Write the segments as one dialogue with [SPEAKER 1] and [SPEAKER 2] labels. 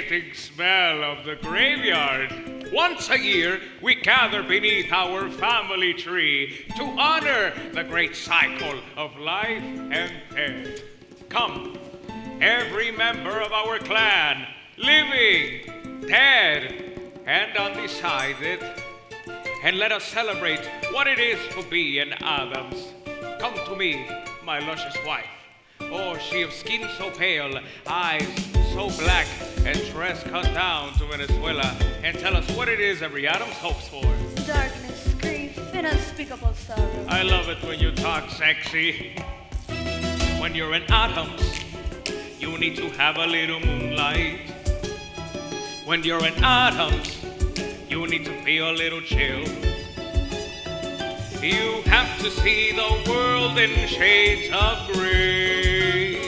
[SPEAKER 1] nauseating smell of the graveyard. Once a year, we gather beneath our family tree to honor the great cycle of life and death. Come, every member of our clan, living, dead, and undecided, and let us celebrate what it is to be an Addams. Come to me, my luscious wife. Oh, she of skin so pale, eyes so black, and dress cut down to Venezuela, and tell us what it is every Addams hopes for.
[SPEAKER 2] Darkness, grief, and unspeakable sorrow.
[SPEAKER 1] I love it when you talk sexy. When you're an Addams, you need to have a little moonlight. When you're an Addams, you need to feel a little chill. You have to see the world in shades of gray.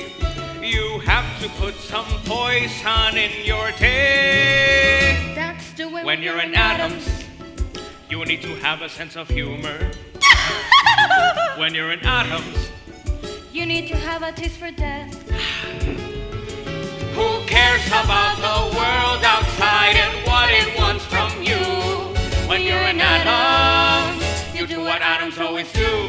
[SPEAKER 1] You have to put some poison in your tea.
[SPEAKER 2] That's the way
[SPEAKER 1] When you're an Addams, you need to have a sense of humor. When you're an Addams,
[SPEAKER 2] you need to have a taste for death.
[SPEAKER 1] who cares about the world outside and what it wants from you? When you're an Addams, you do what Addams always do.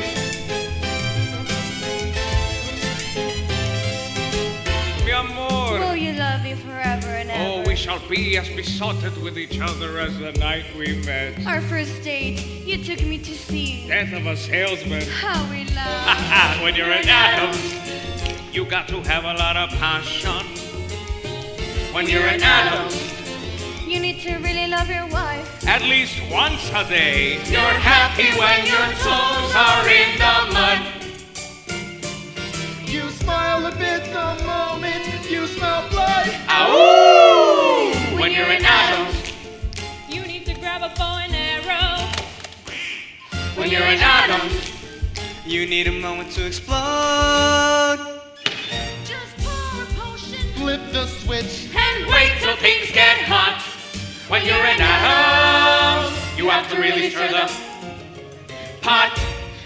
[SPEAKER 1] Mi amor.
[SPEAKER 2] Will you love me forever and ever?
[SPEAKER 1] Oh, we shall be as besotted with each other as the night we met.
[SPEAKER 2] Our first date, you took me to see
[SPEAKER 1] Death of a salesman.
[SPEAKER 2] how we love.
[SPEAKER 1] When you're an Addams, you got to have a lot of passion. When you're an Addams,
[SPEAKER 2] you need to really love your wife.
[SPEAKER 1] at least once a day, you're happy when your toes are in the mud.
[SPEAKER 3] You smile a bit the moment you smell blood.
[SPEAKER 1] Ow! When you're an Addams,
[SPEAKER 4] You need to grab a bow and arrow.
[SPEAKER 1] when you're an Addams,
[SPEAKER 5] You need a moment to explode.
[SPEAKER 4] Just pour a potion.
[SPEAKER 3] Flip the switch.
[SPEAKER 1] and wait till things get hot. When you're an Addams, you have to really stir the pot.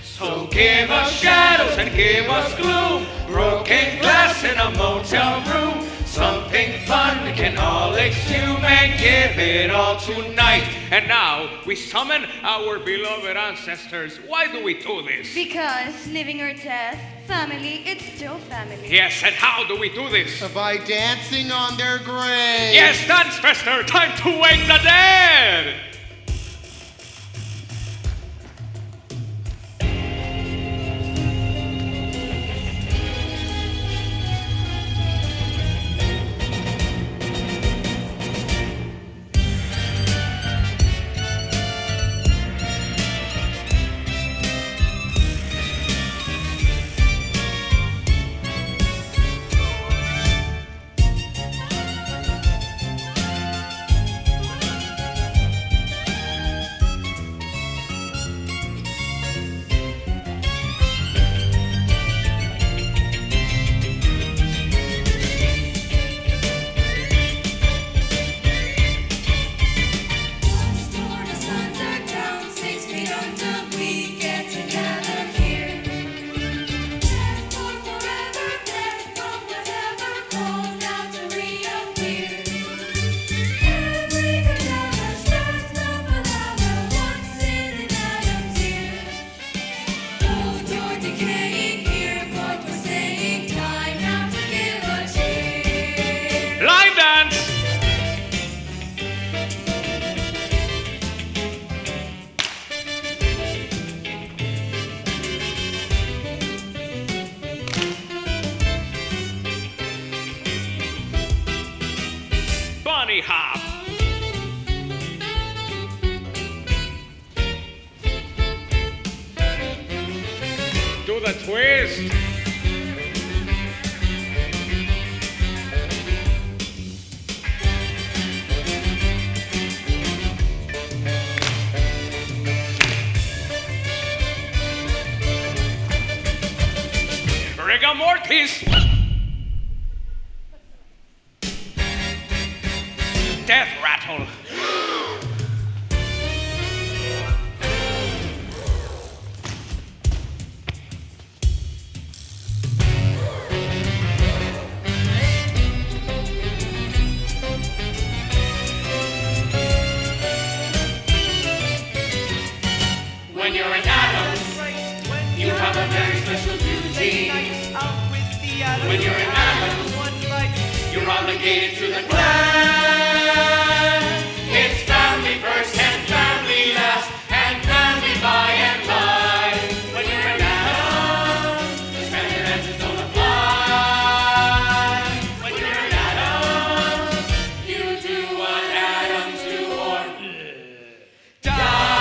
[SPEAKER 1] So give us shadows and give us gloom. Broken glass in a motel room. Something fun we can all exhume and give it all tonight. And now we summon our beloved ancestors. Why do we do this?
[SPEAKER 2] Because living or death, family, it's still family.
[SPEAKER 1] Yes, and how do we do this?
[SPEAKER 3] By dancing on their grave.
[SPEAKER 1] Yes, dance fester, time to wake the dead!
[SPEAKER 6] Storm is underground, 6 feet under, we get together here. Death for forever, death from whatever, called out to reappear. Every cadaver starts to palaver, once in an Addams ear. Old door decaying here, but we're staying, time now to give a cheer.
[SPEAKER 1] Line dance! Bunny hop! Do the twist! Rigor mortis! Death rattle!
[SPEAKER 5] see Addams.
[SPEAKER 7] When you're an Addams,
[SPEAKER 5] one bite.
[SPEAKER 7] you're obligated to the clan. It's family first and family last, and family by and by. When you're an Addams, the standard answers don't apply. When you're an Addams, you do what Addams do or die.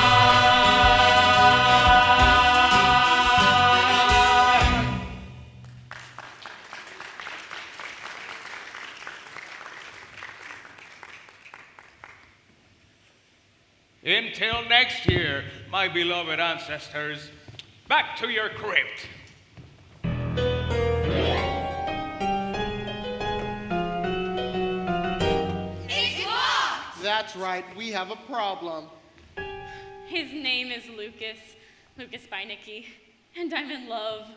[SPEAKER 1] Until next year, my beloved ancestors, back to your crypt.
[SPEAKER 2] It's locked!
[SPEAKER 3] That's right, we have a problem.
[SPEAKER 4] His name is Lucas Beinecke, and I'm in love.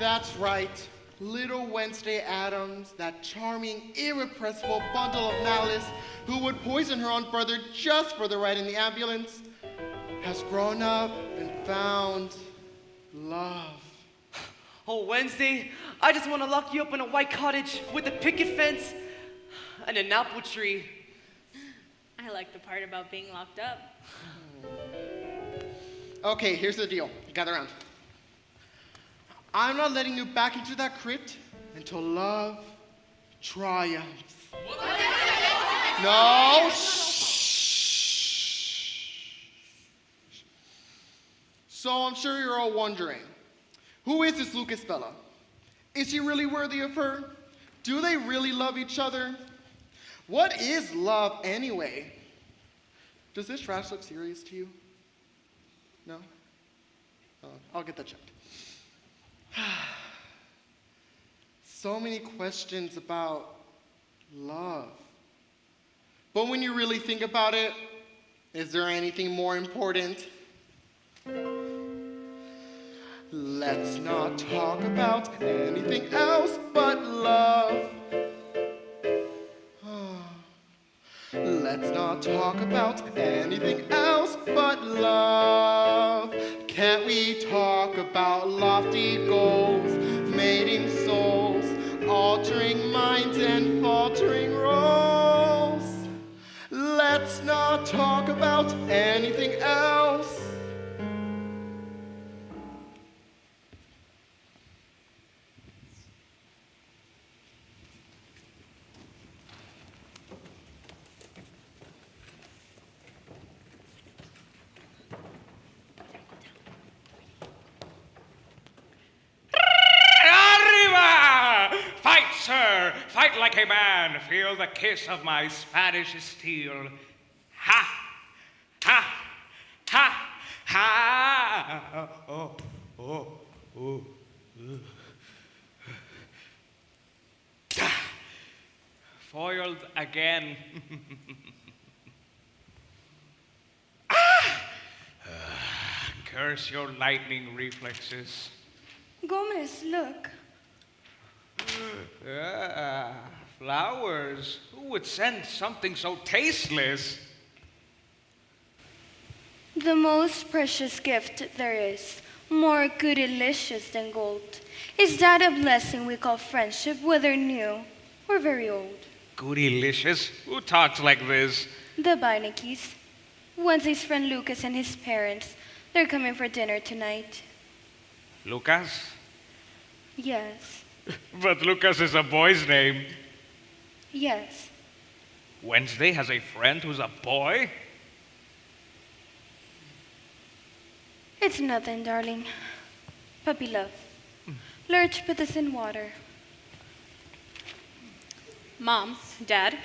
[SPEAKER 3] That's right. Little Wednesday Addams, that charming, irrepressible bundle of malice who would poison her own brother just for the ride in the ambulance, has grown up and found love.
[SPEAKER 5] Oh, Wednesday, I just want to lock you up in a white cottage with a picket fence and an apple tree.
[SPEAKER 4] I like the part about being locked up.
[SPEAKER 3] Okay, here's the deal. Gather around. I'm not letting you back into that crypt until love triumphs. No, shh. So I'm sure you're all wondering, who is this Lucas fella? Is he really worthy of her? Do they really love each other? What is love anyway? Does this trash look serious to you? No? Oh, I'll get that checked. So many questions about love. But when you really think about it, is there anything more important? Let's not talk about anything else but love. Let's not talk about anything else but love. Can't we talk about lofty goals, mating souls, altering minds and faltering roles? Let's not talk about anything else.
[SPEAKER 1] Arriba! Fight, sir! Fight like a man! Feel the kiss of my Spanish steel. Ha! Ha! Ha! Ha! Oh, oh, oh. Foiled again. Curse your lightning reflexes.
[SPEAKER 2] Gomez, look.
[SPEAKER 1] Ah, flowers. Who would send something so tasteless?
[SPEAKER 2] The most precious gift there is, more goodylicious than gold, is that a blessing we call friendship, whether new or very old.
[SPEAKER 1] Goodylicious? Who talks like this?
[SPEAKER 2] The Beineckes. Wednesday's friend Lucas and his parents. They're coming for dinner tonight.
[SPEAKER 1] Lucas?
[SPEAKER 2] Yes.
[SPEAKER 1] But Lucas is a boy's name.
[SPEAKER 2] Yes.
[SPEAKER 1] Wednesday has a friend who's a boy?
[SPEAKER 2] It's nothing, darling. Puppy love. Lurch, put this in water.
[SPEAKER 4] Mom, Dad,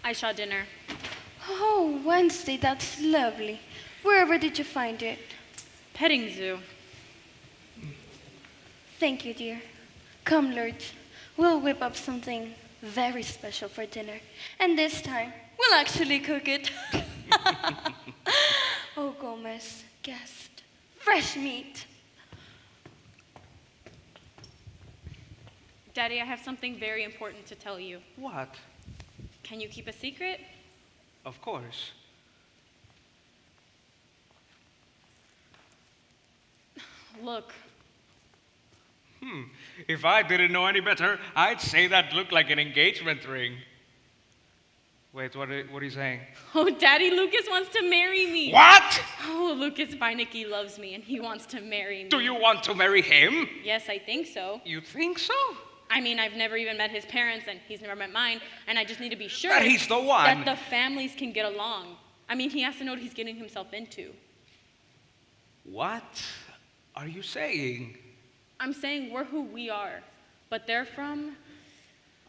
[SPEAKER 4] I saw dinner.
[SPEAKER 2] Oh, Wednesday, that's lovely. Wherever did you find it?
[SPEAKER 4] Petting zoo.
[SPEAKER 2] Thank you, dear. Come, Lurch. We'll whip up something very special for dinner. And this time, we'll actually cook it. Oh, Gomez, guest. Fresh meat.
[SPEAKER 4] Daddy, I have something very important to tell you.
[SPEAKER 1] What?
[SPEAKER 4] Can you keep a secret?
[SPEAKER 1] Of course.
[SPEAKER 4] Look,
[SPEAKER 1] If I didn't know any better, I'd say that looked like an engagement ring. Wait, what are you saying?
[SPEAKER 4] Oh, Daddy, Lucas wants to marry me.
[SPEAKER 1] What?
[SPEAKER 4] Oh, Lucas Beinecke loves me and he wants to marry me.
[SPEAKER 1] Do you want to marry him?
[SPEAKER 4] Yes, I think so.
[SPEAKER 1] You think so?
[SPEAKER 4] I mean, I've never even met his parents and he's never met mine, and I just need to be sure
[SPEAKER 1] That he's the one.
[SPEAKER 4] that the families can get along. I mean, he has to know what he's getting himself into.
[SPEAKER 1] What are you saying?
[SPEAKER 4] I'm saying we're who we are, but they're from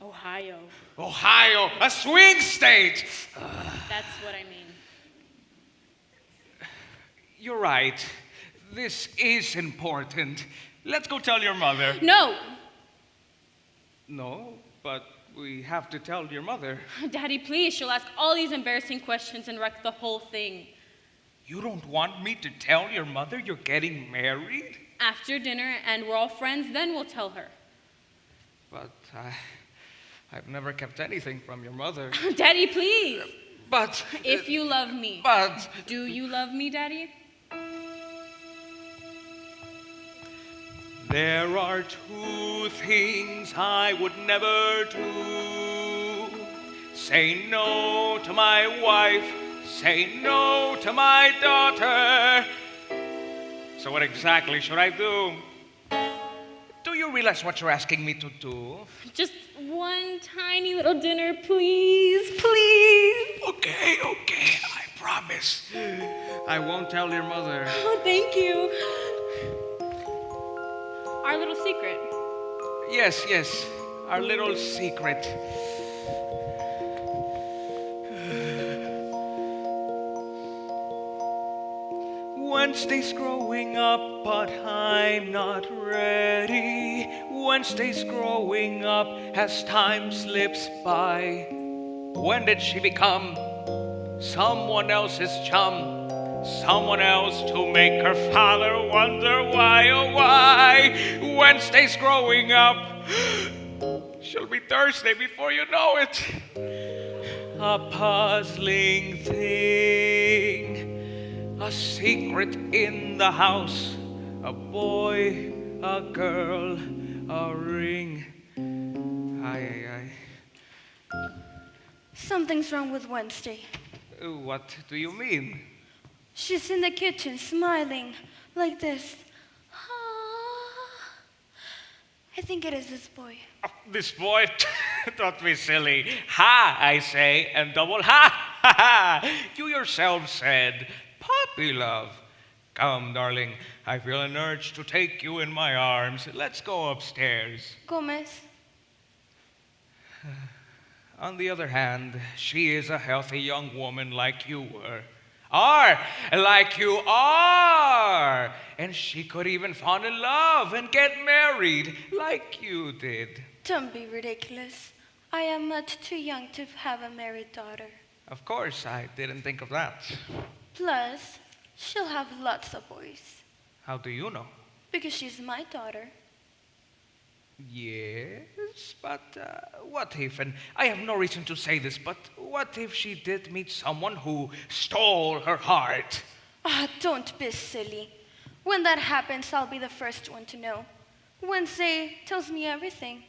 [SPEAKER 4] Ohio.
[SPEAKER 1] Ohio, a swing state!
[SPEAKER 4] That's what I mean.
[SPEAKER 1] You're right. This is important. Let's go tell your mother.
[SPEAKER 4] No!
[SPEAKER 1] No, but we have to tell your mother.
[SPEAKER 4] Daddy, please. She'll ask all these embarrassing questions and wreck the whole thing.
[SPEAKER 1] You don't want me to tell your mother you're getting married?
[SPEAKER 4] After dinner and we're all friends, then we'll tell her.
[SPEAKER 1] But I've never kept anything from your mother.
[SPEAKER 4] Daddy, please.
[SPEAKER 1] But...
[SPEAKER 4] If you love me.
[SPEAKER 1] But...
[SPEAKER 4] Do you love me, Daddy?
[SPEAKER 1] There are two things I would never do. Say no to my wife, say no to my daughter. So what exactly should I do? Do you realize what you're asking me to do?
[SPEAKER 4] Just one tiny little dinner, please, please.
[SPEAKER 1] Okay, I promise. I won't tell your mother.
[SPEAKER 4] Oh, thank you. Our little secret.
[SPEAKER 1] Yes, our little secret. Wednesday's growing up, but I'm not ready. Wednesday's growing up as time slips by. When did she become someone else's chum? Someone else to make her father wonder why, oh why. Wednesday's growing up. She'll be Thursday before you know it. A puzzling thing, a secret in the house, a boy, a girl, a ring. Ay.
[SPEAKER 2] Something's wrong with Wednesday.
[SPEAKER 1] What do you mean?
[SPEAKER 2] She's in the kitchen smiling like this. Ah. I think it is this boy.
[SPEAKER 1] Oh, this boy, don't be silly. Ha, I say, and double ha, ha, ha. You yourself said, puppy love. Come, darling, I feel an urge to take you in my arms. Let's go upstairs.
[SPEAKER 2] Gomez,
[SPEAKER 1] On the other hand, she is a healthy young woman like you were. Like you are. And she could even fall in love and get married like you did.
[SPEAKER 2] don't be ridiculous. I am much too young to have a married daughter.
[SPEAKER 1] Of course, I didn't think of that.
[SPEAKER 2] Plus, she'll have lots of boys.
[SPEAKER 1] How do you know?
[SPEAKER 2] Because she's my daughter.
[SPEAKER 1] Yes, but what if, and I have no reason to say this, but what if she did meet someone who stole her heart?
[SPEAKER 2] Ah, don't be silly. When that happens, I'll be the first one to know. Wednesday tells me everything,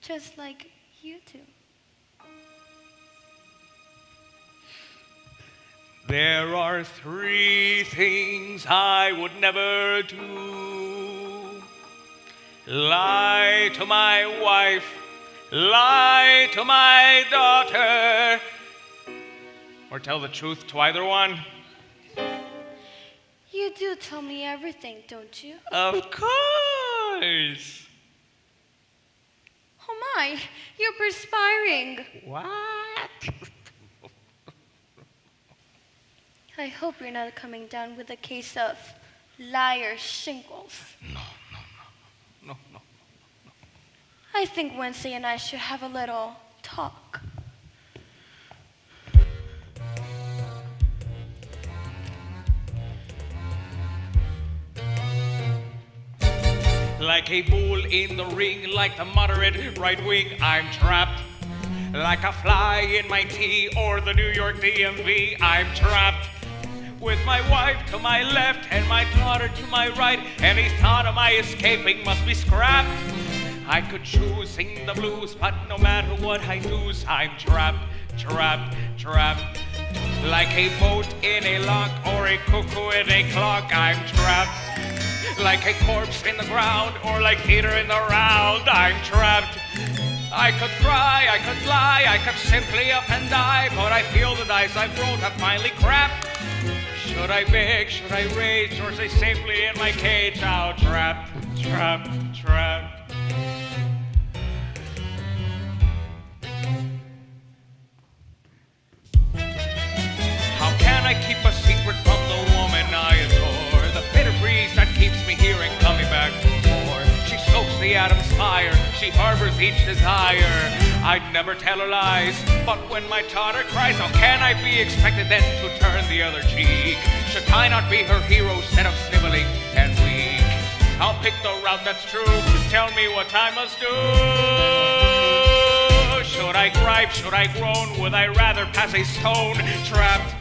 [SPEAKER 2] just like you do.
[SPEAKER 1] There are 3 things I would never do. Lie to my wife, lie to my daughter, or tell the truth to either one.
[SPEAKER 2] You do tell me everything, don't you?
[SPEAKER 1] Of course.
[SPEAKER 2] Oh my, you're perspiring.
[SPEAKER 1] What?
[SPEAKER 2] I hope you're not coming down with a case of liar shingles.
[SPEAKER 1] No.
[SPEAKER 2] I think Wednesday and I should have a little talk.
[SPEAKER 1] Like a bull in the ring, like the moderate right wing, I'm trapped. Like a fly in my tea or the New York DMV, I'm trapped. with my wife to my left and my daughter to my right. Any thought of my escaping must be scrapped. I could choose, sing the blues, but no matter what I do, I'm trapped, trapped, trapped. Like a boat in a lock or a cuckoo in a clock, I'm trapped. Like a corpse in the ground or like theater in the round, I'm trapped. I could cry, I could lie, I could simply up and die, but I feel the dice I've rolled have finally crapped. Should I beg, should I rage, or stay safely in my cage? Oh, trapped, trapped, trapped. How can I keep a secret from the woman I adore? The bitter breeze that keeps me here and coming back for more. She soaks the Addams fire, she harbors each desire. I'd never tell her lies, but when my daughter cries, how can I be expected then to turn the other cheek? Should I not be her hero instead of sniveling and weak? I'll pick the route that's true, tell me what I must do. Should I gripe, should I groan, would I rather pass a stone? Trapped,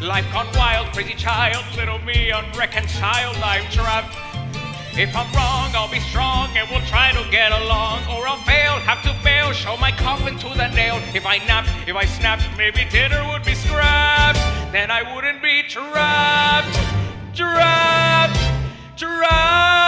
[SPEAKER 1] life gone wild, crazy child, little me unreconciled, I'm trapped. If I'm wrong, I'll be strong and we'll try to get along. Or I'll fail, have to bail, show my coffin to the nail. If I napped, if I snapped, maybe dinner would be scrapped. Then I wouldn't be trapped, trapped, trapped.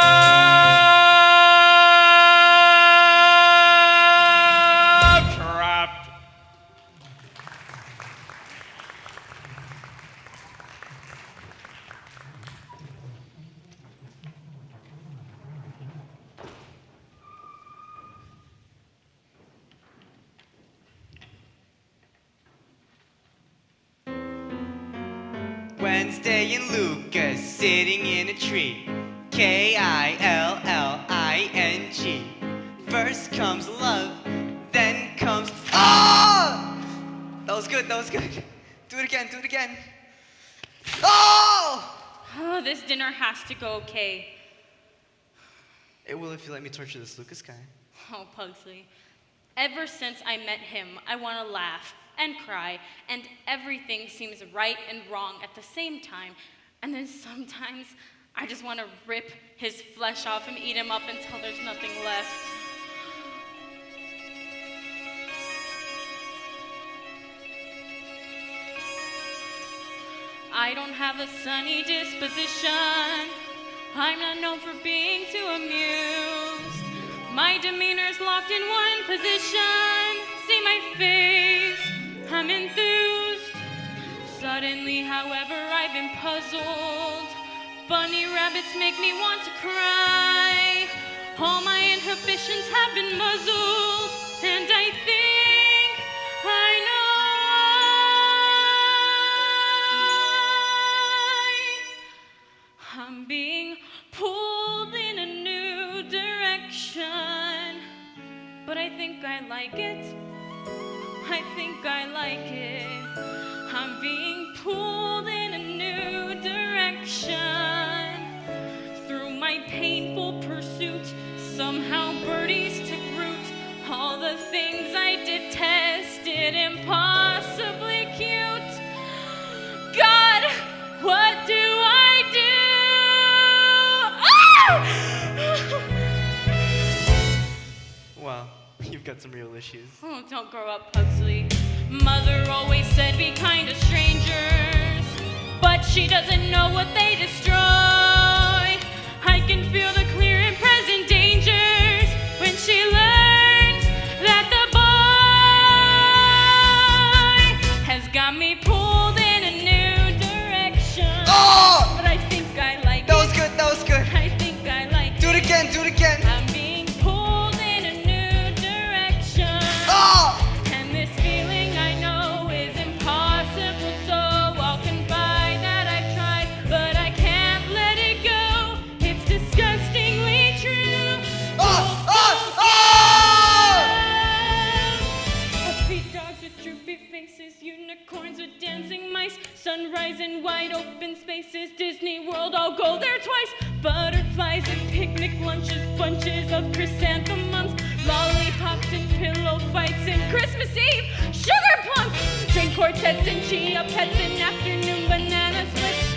[SPEAKER 5] Wednesday and Lucas sitting in a tree. K-I-L-L-I-N-G. First comes love, then comes. Oh! That was good, that was good. Do it again, do it again. Oh!
[SPEAKER 4] Oh, this dinner has to go okay.
[SPEAKER 5] It will if you let me torture this Lucas guy.
[SPEAKER 4] Oh, Pugsley. Ever since I met him, I want to laugh and cry, and everything seems right and wrong at the same time. And then sometimes I just want to rip his flesh off and eat him up until there's nothing left. I don't have a sunny disposition. I'm not known for being too amused. My demeanor's locked in one position. See my face, I'm enthused. Suddenly, however, I've been puzzled. Bunny rabbits make me want to cry. All my inhibitions have been muzzled, and I think I know why. I'm being pulled in a new direction, but I think I like it. I think I like it. I'm being pulled in a new direction. Through my painful pursuit, somehow birdies took root. All the things I detested, impossibly cute. God, what do I do? Ah!
[SPEAKER 5] Wow, you've got some real issues.
[SPEAKER 4] Oh, don't grow up, Pugsley. Mother always said be kind to strangers, but she doesn't know what they destroy. I can feel the clear and present dangers when she learns that the boy has got me pulled in a new direction.
[SPEAKER 5] Oh!
[SPEAKER 4] But I think I like
[SPEAKER 5] That
[SPEAKER 4] it.
[SPEAKER 5] was good, that was good.
[SPEAKER 4] I think I like
[SPEAKER 5] Do it again, do it again.
[SPEAKER 4] I'm being pulled in a new direction.
[SPEAKER 5] Oh!
[SPEAKER 4] And this feeling I know is impossible, so I'll confide that I've tried, but I can't let it go. It's disgustingly true.
[SPEAKER 5] Oh! Oh! Oh!
[SPEAKER 4] Puppy dogs with droopy faces, unicorns with dancing mice, sunrise in wide open spaces, Disney World, I'll go there twice. Butterflies and picnic lunches, bunches of chrysanthemums, lollipops and pillow fights and Christmas Eve, sugar plums, string quartets and chia pets and afternoon banana splits,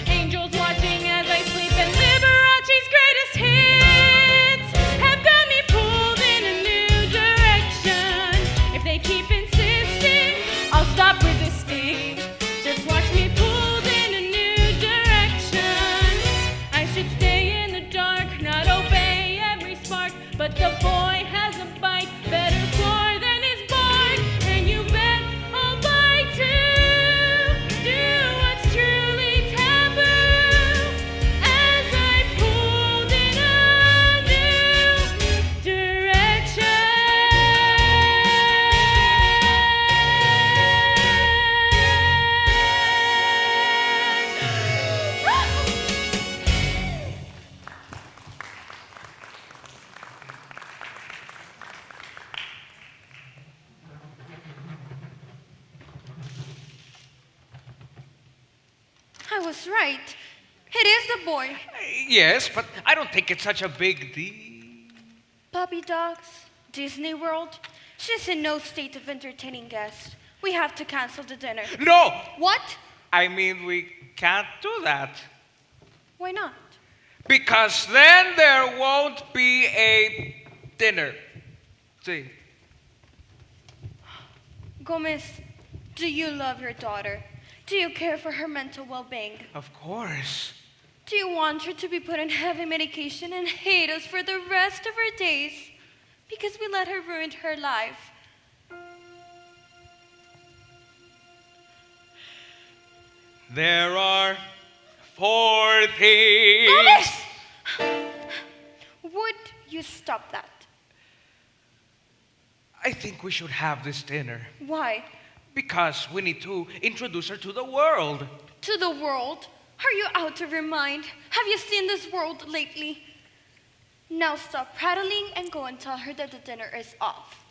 [SPEAKER 2] was right. It is the boy.
[SPEAKER 1] Yes, but I don't think it's such a big deal.
[SPEAKER 2] Puppy dogs, Disney World. She's in no state of entertaining guests. We have to cancel the dinner.
[SPEAKER 1] No!
[SPEAKER 2] What?
[SPEAKER 1] I mean, we can't do that.
[SPEAKER 2] Why not?
[SPEAKER 1] Because then there won't be a dinner. See?
[SPEAKER 2] Gomez, do you love your daughter? Do you care for her mental well-being?
[SPEAKER 1] Of course.
[SPEAKER 2] Do you want her to be put on heavy medication and hate us for the rest of her days? Because we let her ruin her life.
[SPEAKER 1] There are 4 things.
[SPEAKER 2] Gomez! Would you stop that?
[SPEAKER 1] I think we should have this dinner.
[SPEAKER 2] Why?
[SPEAKER 1] Because we need to introduce her to the world.
[SPEAKER 2] To the world? Are you out of your mind? Have you seen this world lately? Now stop prattling and go and tell her that the dinner is off.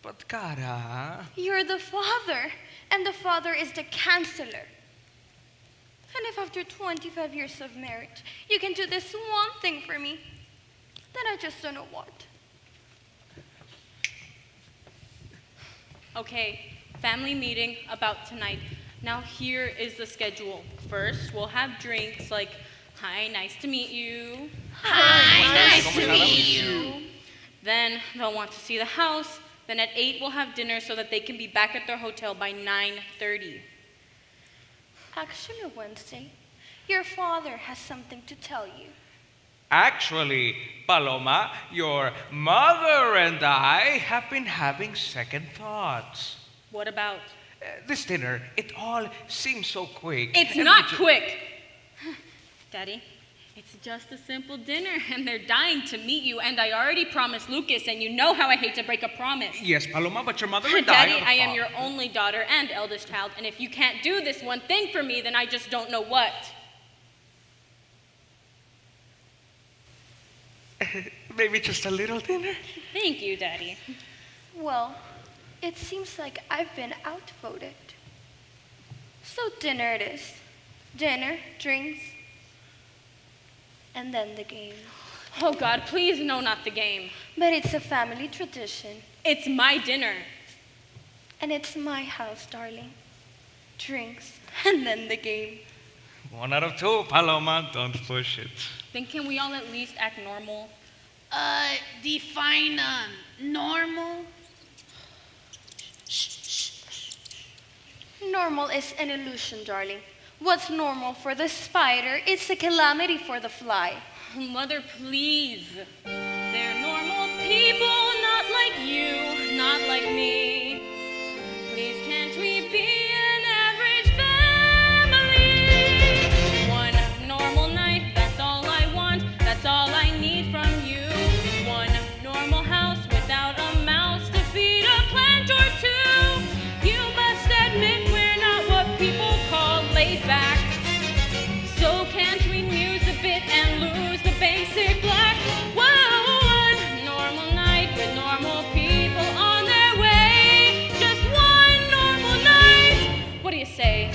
[SPEAKER 1] But Cara...
[SPEAKER 2] You're the father, and the father is the counselor. And if after 25 years of marriage, you can do this one thing for me, then I just don't know what.
[SPEAKER 4] Okay, family meeting about tonight. Now here is the schedule. First, we'll have drinks like, hi, nice to meet you. Then they'll want to see the house. Then at 8, we'll have dinner so that they can be back at their hotel by 9:30.
[SPEAKER 2] Actually, Wednesday, your father has something to tell you.
[SPEAKER 1] Actually, Paloma, your mother and I have been having second thoughts.
[SPEAKER 4] What about?
[SPEAKER 1] This dinner, it all seems so quick.
[SPEAKER 4] It's
[SPEAKER 1] And
[SPEAKER 4] not
[SPEAKER 1] we
[SPEAKER 4] quick. Daddy, it's just a simple dinner, and they're dying to meet you, and I already promised Lucas, and you know how I hate to break a promise.
[SPEAKER 1] Yes, Paloma, but your mother and
[SPEAKER 4] Daddy,
[SPEAKER 1] I...
[SPEAKER 4] I am your only daughter and eldest child, and if you can't do this one thing for me, then I just don't know what.
[SPEAKER 1] Maybe just a little dinner?
[SPEAKER 4] Thank you, Daddy.
[SPEAKER 2] Well, it seems like I've been outvoted. So dinner it is. Dinner, drinks, and then the game.
[SPEAKER 4] Oh, God, please, no, not the game.
[SPEAKER 2] But it's a family tradition.
[SPEAKER 4] It's my dinner.
[SPEAKER 2] And it's my house, darling. Drinks, and then the game.
[SPEAKER 1] 1 out of 2, Paloma, don't push it.
[SPEAKER 4] Then can we all at least act normal?
[SPEAKER 8] Define normal.
[SPEAKER 2] Normal is an illusion, darling. What's normal for the spider is a calamity for the fly.
[SPEAKER 4] Mother, please. They're normal people, not like you, not like me. Please, can't we be an average family? One normal night, that's all I want, that's all I need from you. One normal house without a mouse to feed a plant or two. You must admit we're not what people call laid back. So can't we muse a bit and lose the basic black? Whoa, one normal night with normal people on their way. Just one normal night. What do you say?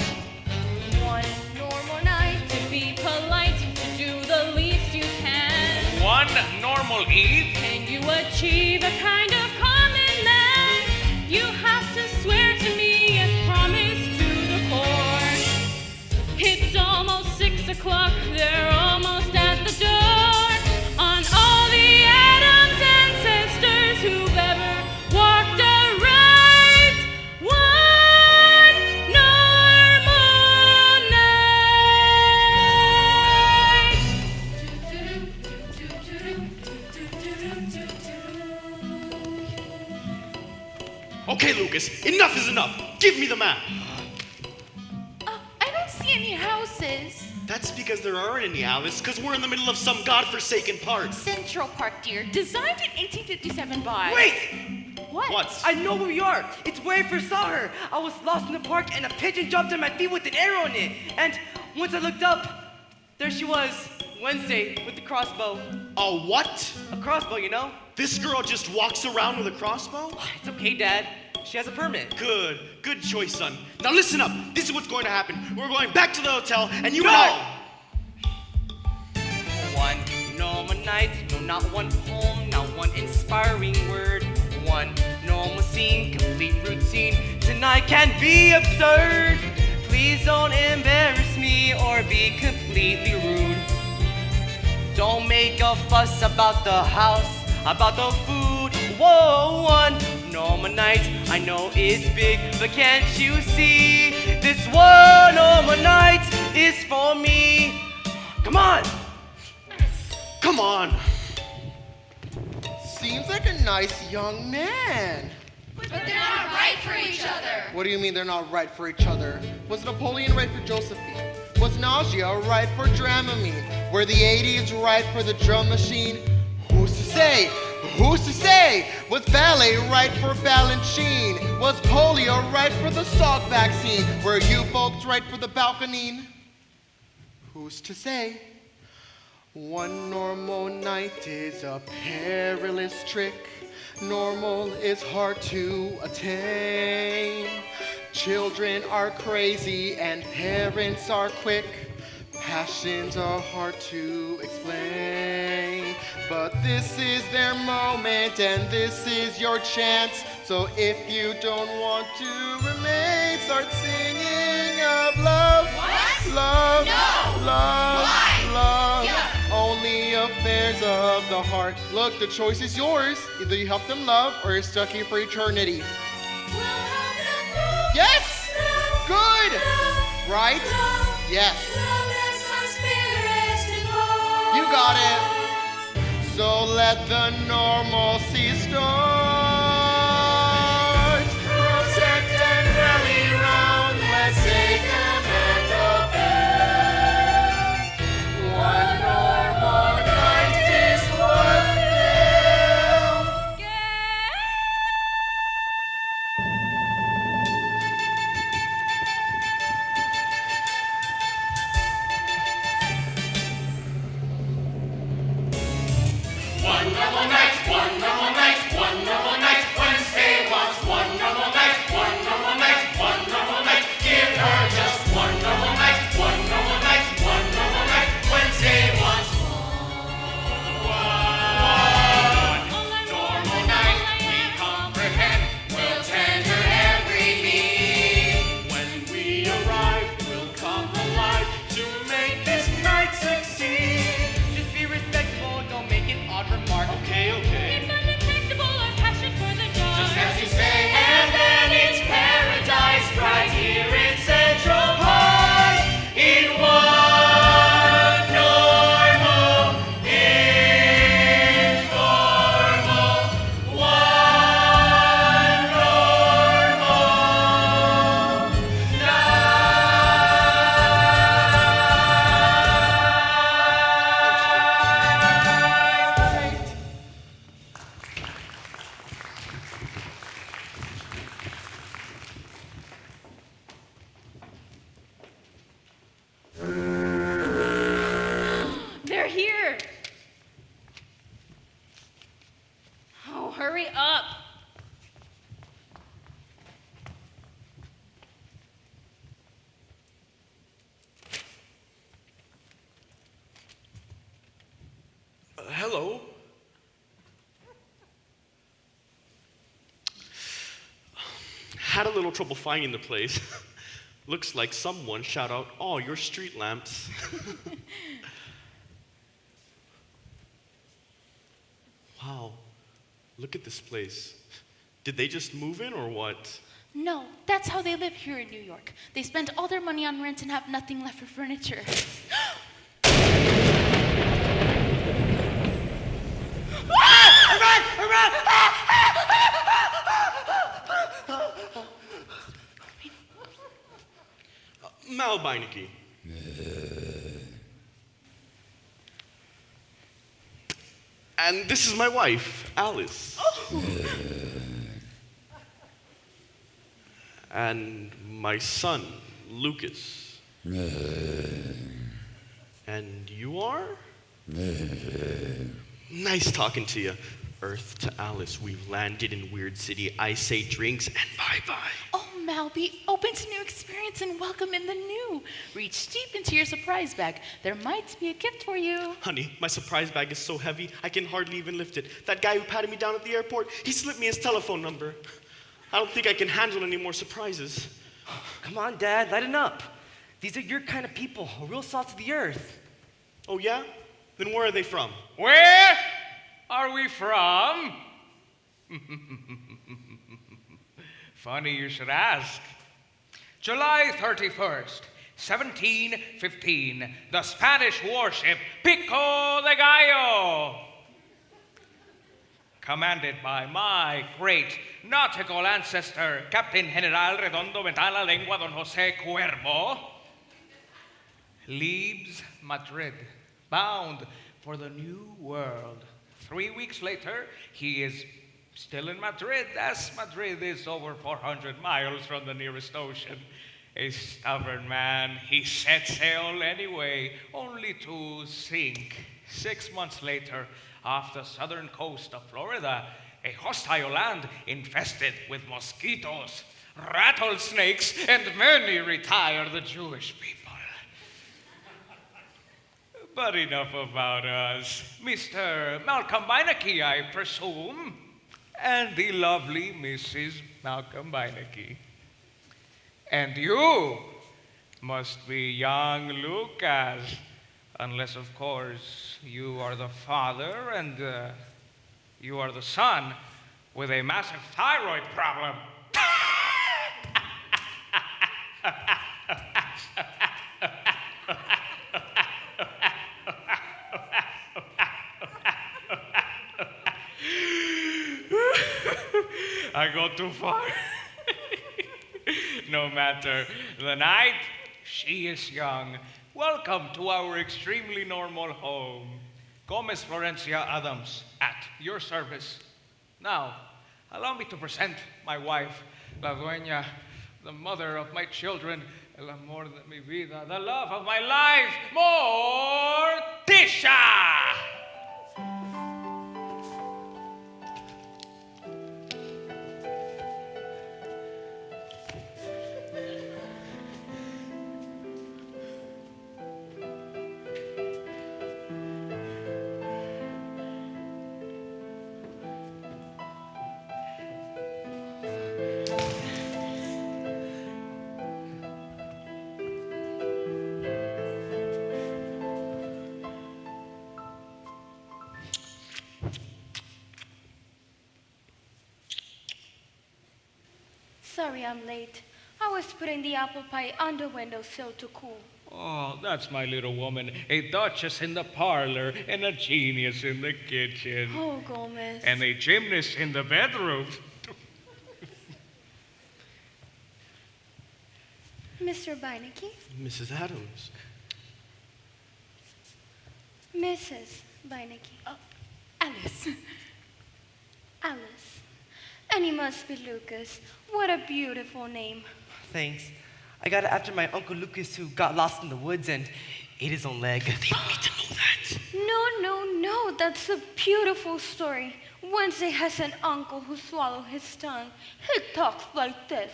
[SPEAKER 2] One normal night.
[SPEAKER 4] To be polite, to do the least you can.
[SPEAKER 1] 1 normal eve?
[SPEAKER 4] Can you achieve a kind of common man? You have to swear to me as promised to the core. It's almost 6 o'clock, they're almost at the door. On all the Addams ancestors who've ever walked a ride. One normal night.
[SPEAKER 9] Okay, Lucas, enough is enough. Give me the map.
[SPEAKER 8] I don't see any houses.
[SPEAKER 9] That's because there aren't any houses, because we're in the middle of some godforsaken park.
[SPEAKER 8] Central Park, dear. Designed in 1857 by.
[SPEAKER 10] Wait!
[SPEAKER 9] What?
[SPEAKER 10] I know where we are. It's where I first saw her. I was lost in the park and a pigeon jumped on my feet with an arrow in it. And once I looked up, there she was, Wednesday, with the crossbow.
[SPEAKER 9] A what?
[SPEAKER 10] A crossbow, you know?
[SPEAKER 9] This girl just walks around with a crossbow?
[SPEAKER 10] It's okay, Dad. She has a permit.
[SPEAKER 9] Good choice, son. Now listen up. This is what's going to happen. We're going back to the hotel, and you and I.
[SPEAKER 10] One normal night, no, not one poem, not one inspiring word. One normal scene, complete routine. Tonight can be absurd. Please don't embarrass me or be completely rude. Don't make a fuss about the house, about the food. Whoa, one normal night. I know it's big, but can't you see? This one normal night is for me. Come on.
[SPEAKER 9] Come on.
[SPEAKER 3] Seems like a nice young man.
[SPEAKER 6] But they're not right for each other.
[SPEAKER 3] What do you mean they're not right for each other? Was Napoleon right for Josephine? Was nausea right for Dramamine? Were the 80s right for the drum machine? Who's to say? Who's to say? Was ballet right for Balanchine? Was polio right for the Salk vaccine? Were you folks right for the balcony? Who's to say? One normal night is a perilous trick. Normal is hard to attain. Children are crazy and parents are quick. Passions are hard to explain. But this is their moment and this is your chance. So if you don't want to remain, start singing of love.
[SPEAKER 6] What?
[SPEAKER 3] Love.
[SPEAKER 6] No.
[SPEAKER 3] Love.
[SPEAKER 6] Why?
[SPEAKER 3] Love.
[SPEAKER 6] Yuck.
[SPEAKER 3] Only affairs of the heart. Look, the choice is yours. Either you help them love or you're stuck here for eternity. Yes! Good! Right? Yes. You got it. So let the normalcy start. Protect and rally round. Let's take command of best. One normal night is worth it.
[SPEAKER 7] One normal night, one normal night, one normal night. Wednesday wants one normal night, one normal night, one normal night. Give her just one normal night, one normal night, one normal night. Wednesday wants one normal night. We comprehend, we'll tender every need. When we arrive, we'll come alive to make this night succeed.
[SPEAKER 10] Just be respectable, don't make an odd remark.
[SPEAKER 9] Okay.
[SPEAKER 4] Keep undetectable our passion for the job.
[SPEAKER 7] Just as you say, and then it's paradise right here in Central Park. In one normal, informal, one normal night.
[SPEAKER 4] They're here. Oh, hurry up.
[SPEAKER 9] Hello. Had a little trouble finding the place. Looks like someone shout out, "Oh, your street lamps." Wow, look at this place. Did they just move in or what?
[SPEAKER 8] No, that's how they live here in New York. They spend all their money on rent and have nothing left for furniture.
[SPEAKER 9] Mal Beinecke. And this is my wife, Alice. And my son, Lucas. And you are? Nice talking to you. Earth to Alice, we've landed in Weird City. I say drinks and bye-bye.
[SPEAKER 8] Oh, Mal, be open to new experience and welcome in the new. Reach deep into your surprise bag. There might be a gift for you.
[SPEAKER 9] Honey, my surprise bag is so heavy, I can hardly even lift it. That guy who patted me down at the airport, he slipped me his telephone number. I don't think I can handle any more surprises.
[SPEAKER 10] Come on, Dad, lighten up. These are your kind of people, a real salt of the earth.
[SPEAKER 9] Oh, yeah? Then where are they from?
[SPEAKER 1] Where are we from? Funny you should ask. July 31st, 1715, the Spanish warship Pico de Gallo, commanded by my great nautical ancestor, Captain General Redondo Ventana Lengua Don Jose Cuervo, leaves Madrid, bound for the New World. 3 weeks later, he is still in Madrid, as Madrid is over 400 miles from the nearest ocean. A stubborn man, he set sail anyway, only to sink 6 months later off the southern coast of Florida, a hostile land infested with mosquitoes, rattlesnakes, and many retired Jewish people. But enough about us. Mr. Malcolm Beinecke, I presume, and the lovely Mrs. Malcolm Beinecke. And you must be young Lucas, unless, of course, you are the father and you are the son with a massive thyroid problem. I go too far. No matter the night, she is young. Welcome to our extremely normal home. Gomez Florencia Addams, at your service. Now, allow me to present my wife, la dueña, the mother of my children, el amor de mi vida, the love of my life, Morticia!
[SPEAKER 2] Sorry I'm late. I was putting the apple pie on the windowsill to cool.
[SPEAKER 1] Oh, that's my little woman. A duchess in the parlor and a genius in the kitchen.
[SPEAKER 2] Oh, Gomez.
[SPEAKER 1] And a gymnast in the bedroom.
[SPEAKER 2] Mr. Beinecke?
[SPEAKER 9] Mrs. Addams.
[SPEAKER 2] Mrs. Beinecke.
[SPEAKER 8] Oh, Alice.
[SPEAKER 2] Alice. And he must be Lucas. What a beautiful name.
[SPEAKER 10] Thanks. I got it after my Uncle Lucas, who got lost in the woods and ate his own leg.
[SPEAKER 9] They don't need to know that.
[SPEAKER 2] No. That's a beautiful story. Wednesday has an uncle who swallowed his tongue. He talks like this.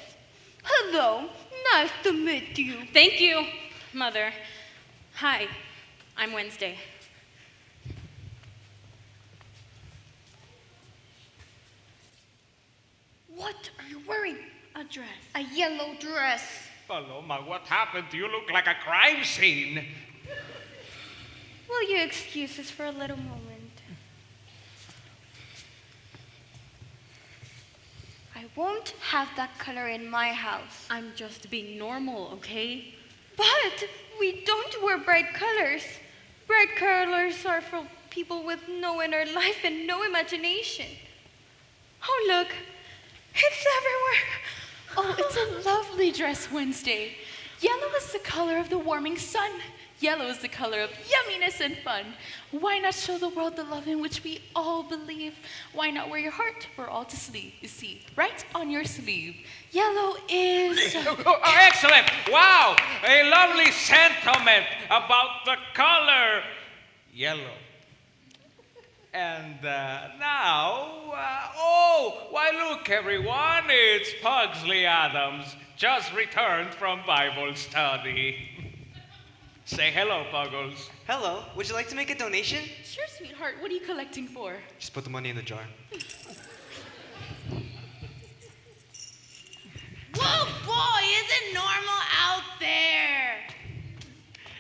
[SPEAKER 2] Hello, nice to meet you.
[SPEAKER 4] Thank you, Mother. Hi, I'm Wednesday.
[SPEAKER 8] What are you wearing? A dress.
[SPEAKER 2] A yellow dress.
[SPEAKER 1] Paloma, what happened? You look like a crime scene.
[SPEAKER 2] Will you excuse us for a little moment? I won't have that color in my house.
[SPEAKER 4] I'm just being normal, okay?
[SPEAKER 2] But we don't wear bright colors. Bright colors are for people with no inner life and no imagination. Oh, look. It's everywhere.
[SPEAKER 8] Oh, it's a lovely dress, Wednesday. Yellow is the color of the warming sun. Yellow is the color of yumminess and fun. Why not show the world the love in which we all believe? Why not wear your heart for all to see, right on your sleeve? Yellow is...
[SPEAKER 1] Oh, excellent! Wow! A lovely sentiment about the color yellow. And now, oh, why look, everyone, it's Pugsley Addams, just returned from Bible study. Say hello, Puggles.
[SPEAKER 5] Hello, would you like to make a donation?
[SPEAKER 8] Sure, sweetheart. What are you collecting for?
[SPEAKER 5] Just put the money in the jar.
[SPEAKER 8] Whoa, boy, is it normal out there?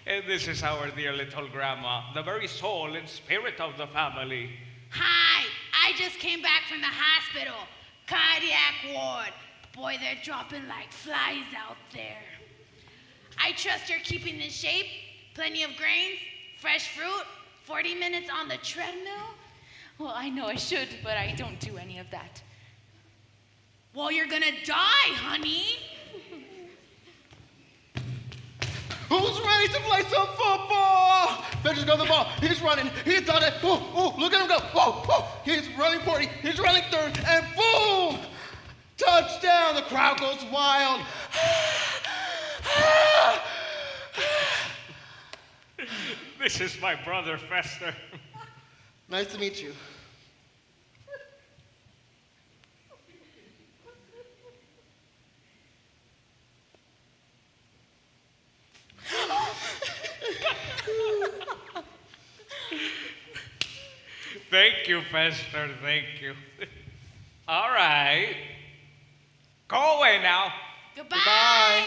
[SPEAKER 1] And this is our dear little grandma, the very soul and spirit of the family.
[SPEAKER 11] Hi, I just came back from the hospital. Cardiac ward. Boy, they're dropping like flies out there. I trust you're keeping in shape. Plenty of grains, fresh fruit, 40 minutes on the treadmill.
[SPEAKER 8] Well, I know I should, but I don't do any of that.
[SPEAKER 11] Well, you're gonna die, honey.
[SPEAKER 3] Who's ready to play some football? Fetcher's got the ball. He's running. He's done it. Oh, look at him go. Oh, he's running 40. He's running third. And boom! Touchdown. The crowd goes wild.
[SPEAKER 1] This is my brother, Fester.
[SPEAKER 3] Nice to meet you.
[SPEAKER 1] Thank you, Fester, thank you. All right. Go away now.
[SPEAKER 11] Goodbye.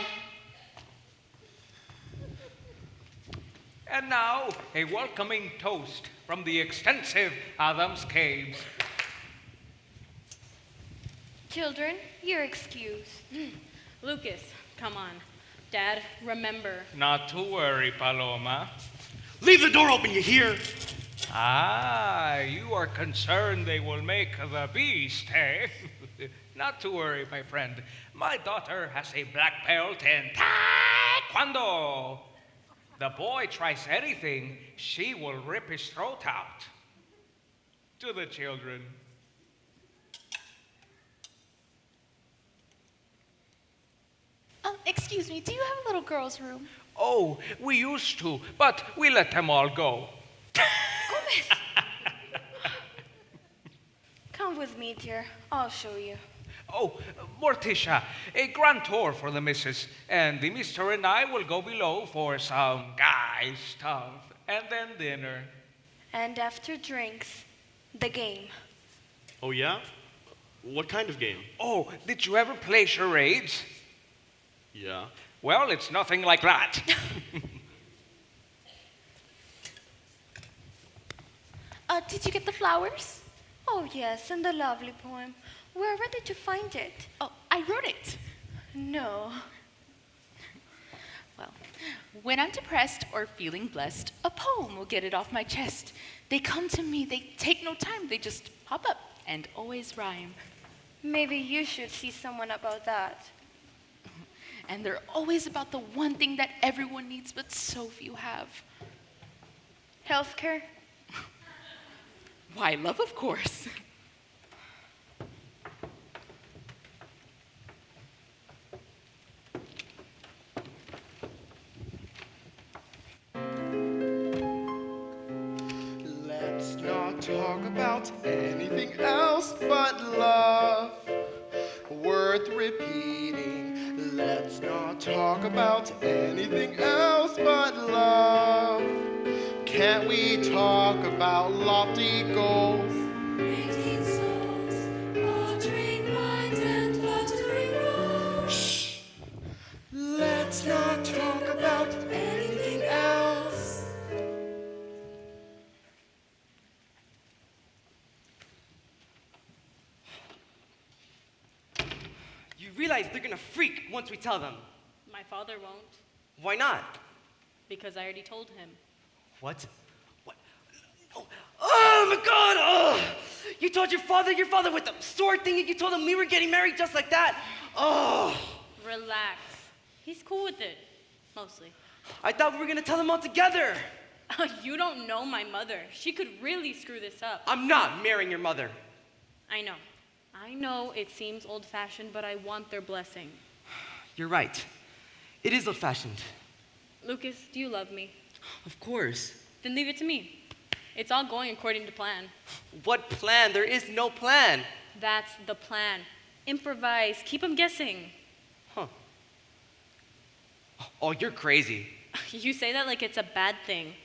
[SPEAKER 1] And now, a welcoming toast from the extensive Addams Caves.
[SPEAKER 2] Children, you're excused.
[SPEAKER 4] Lucas, come on. Dad, remember.
[SPEAKER 1] Not to worry, Paloma.
[SPEAKER 9] Leave the door open, you hear?
[SPEAKER 1] Ah, you are concerned they will make the beast, eh? Not to worry, my friend. My daughter has a black belt in Taekwondo. The boy tries anything, she will rip his throat out. To the children.
[SPEAKER 8] Excuse me, do you have a little girl's room?
[SPEAKER 1] Oh, we used to, but we let them all go.
[SPEAKER 2] Come with me, dear. I'll show you.
[SPEAKER 1] Oh, Morticia, a grand tour for the missus, and the mister and I will go below for some guy stuff, and then dinner.
[SPEAKER 2] And after drinks, the game.
[SPEAKER 9] Oh, yeah? What kind of game?
[SPEAKER 1] Oh, did you ever play charades?
[SPEAKER 9] Yeah.
[SPEAKER 1] Well, it's nothing like that.
[SPEAKER 8] Did you get the flowers?
[SPEAKER 2] Oh, yes, and the lovely poem. Where did you find it?
[SPEAKER 8] Oh, I wrote it.
[SPEAKER 2] No.
[SPEAKER 8] Well, when I'm depressed or feeling blessed, a poem will get it off my chest. They come to me, they take no time, they just pop up and always rhyme.
[SPEAKER 2] Maybe you should see someone about that.
[SPEAKER 8] And they're always about the one thing that everyone needs but so few have.
[SPEAKER 2] Healthcare?
[SPEAKER 8] Why, love, of course.
[SPEAKER 3] Let's not talk about anything else but love. Worth repeating. Let's not talk about anything else but love. Can't we talk about lofty goals?
[SPEAKER 6] 18 souls, watering minds and fluttering rolls.
[SPEAKER 3] Shh. Let's not talk about anything else.
[SPEAKER 5] You realize they're gonna freak once we tell them.
[SPEAKER 4] My father won't,
[SPEAKER 5] Why not?
[SPEAKER 4] because I already told him.
[SPEAKER 5] What? What? Oh my God! Oh, you told your father with the sword thing, and you told him we were getting married just like that. Oh,
[SPEAKER 4] Relax. He's cool with it, mostly.
[SPEAKER 5] I thought we were gonna tell them all together.
[SPEAKER 4] You don't know my mother. She could really screw this up.
[SPEAKER 5] I'm not marrying your mother.
[SPEAKER 4] I know. I know it seems old-fashioned, but I want their blessing.
[SPEAKER 5] You're right. It is old-fashioned.
[SPEAKER 4] Lucas, do you love me?
[SPEAKER 5] Of course.
[SPEAKER 4] Then leave it to me. It's all going according to plan.
[SPEAKER 10] What plan? There is no plan.
[SPEAKER 4] That's the plan. Improvise. Keep them guessing.
[SPEAKER 10] Huh. Oh, you're crazy.
[SPEAKER 4] You say that like it's a bad thing.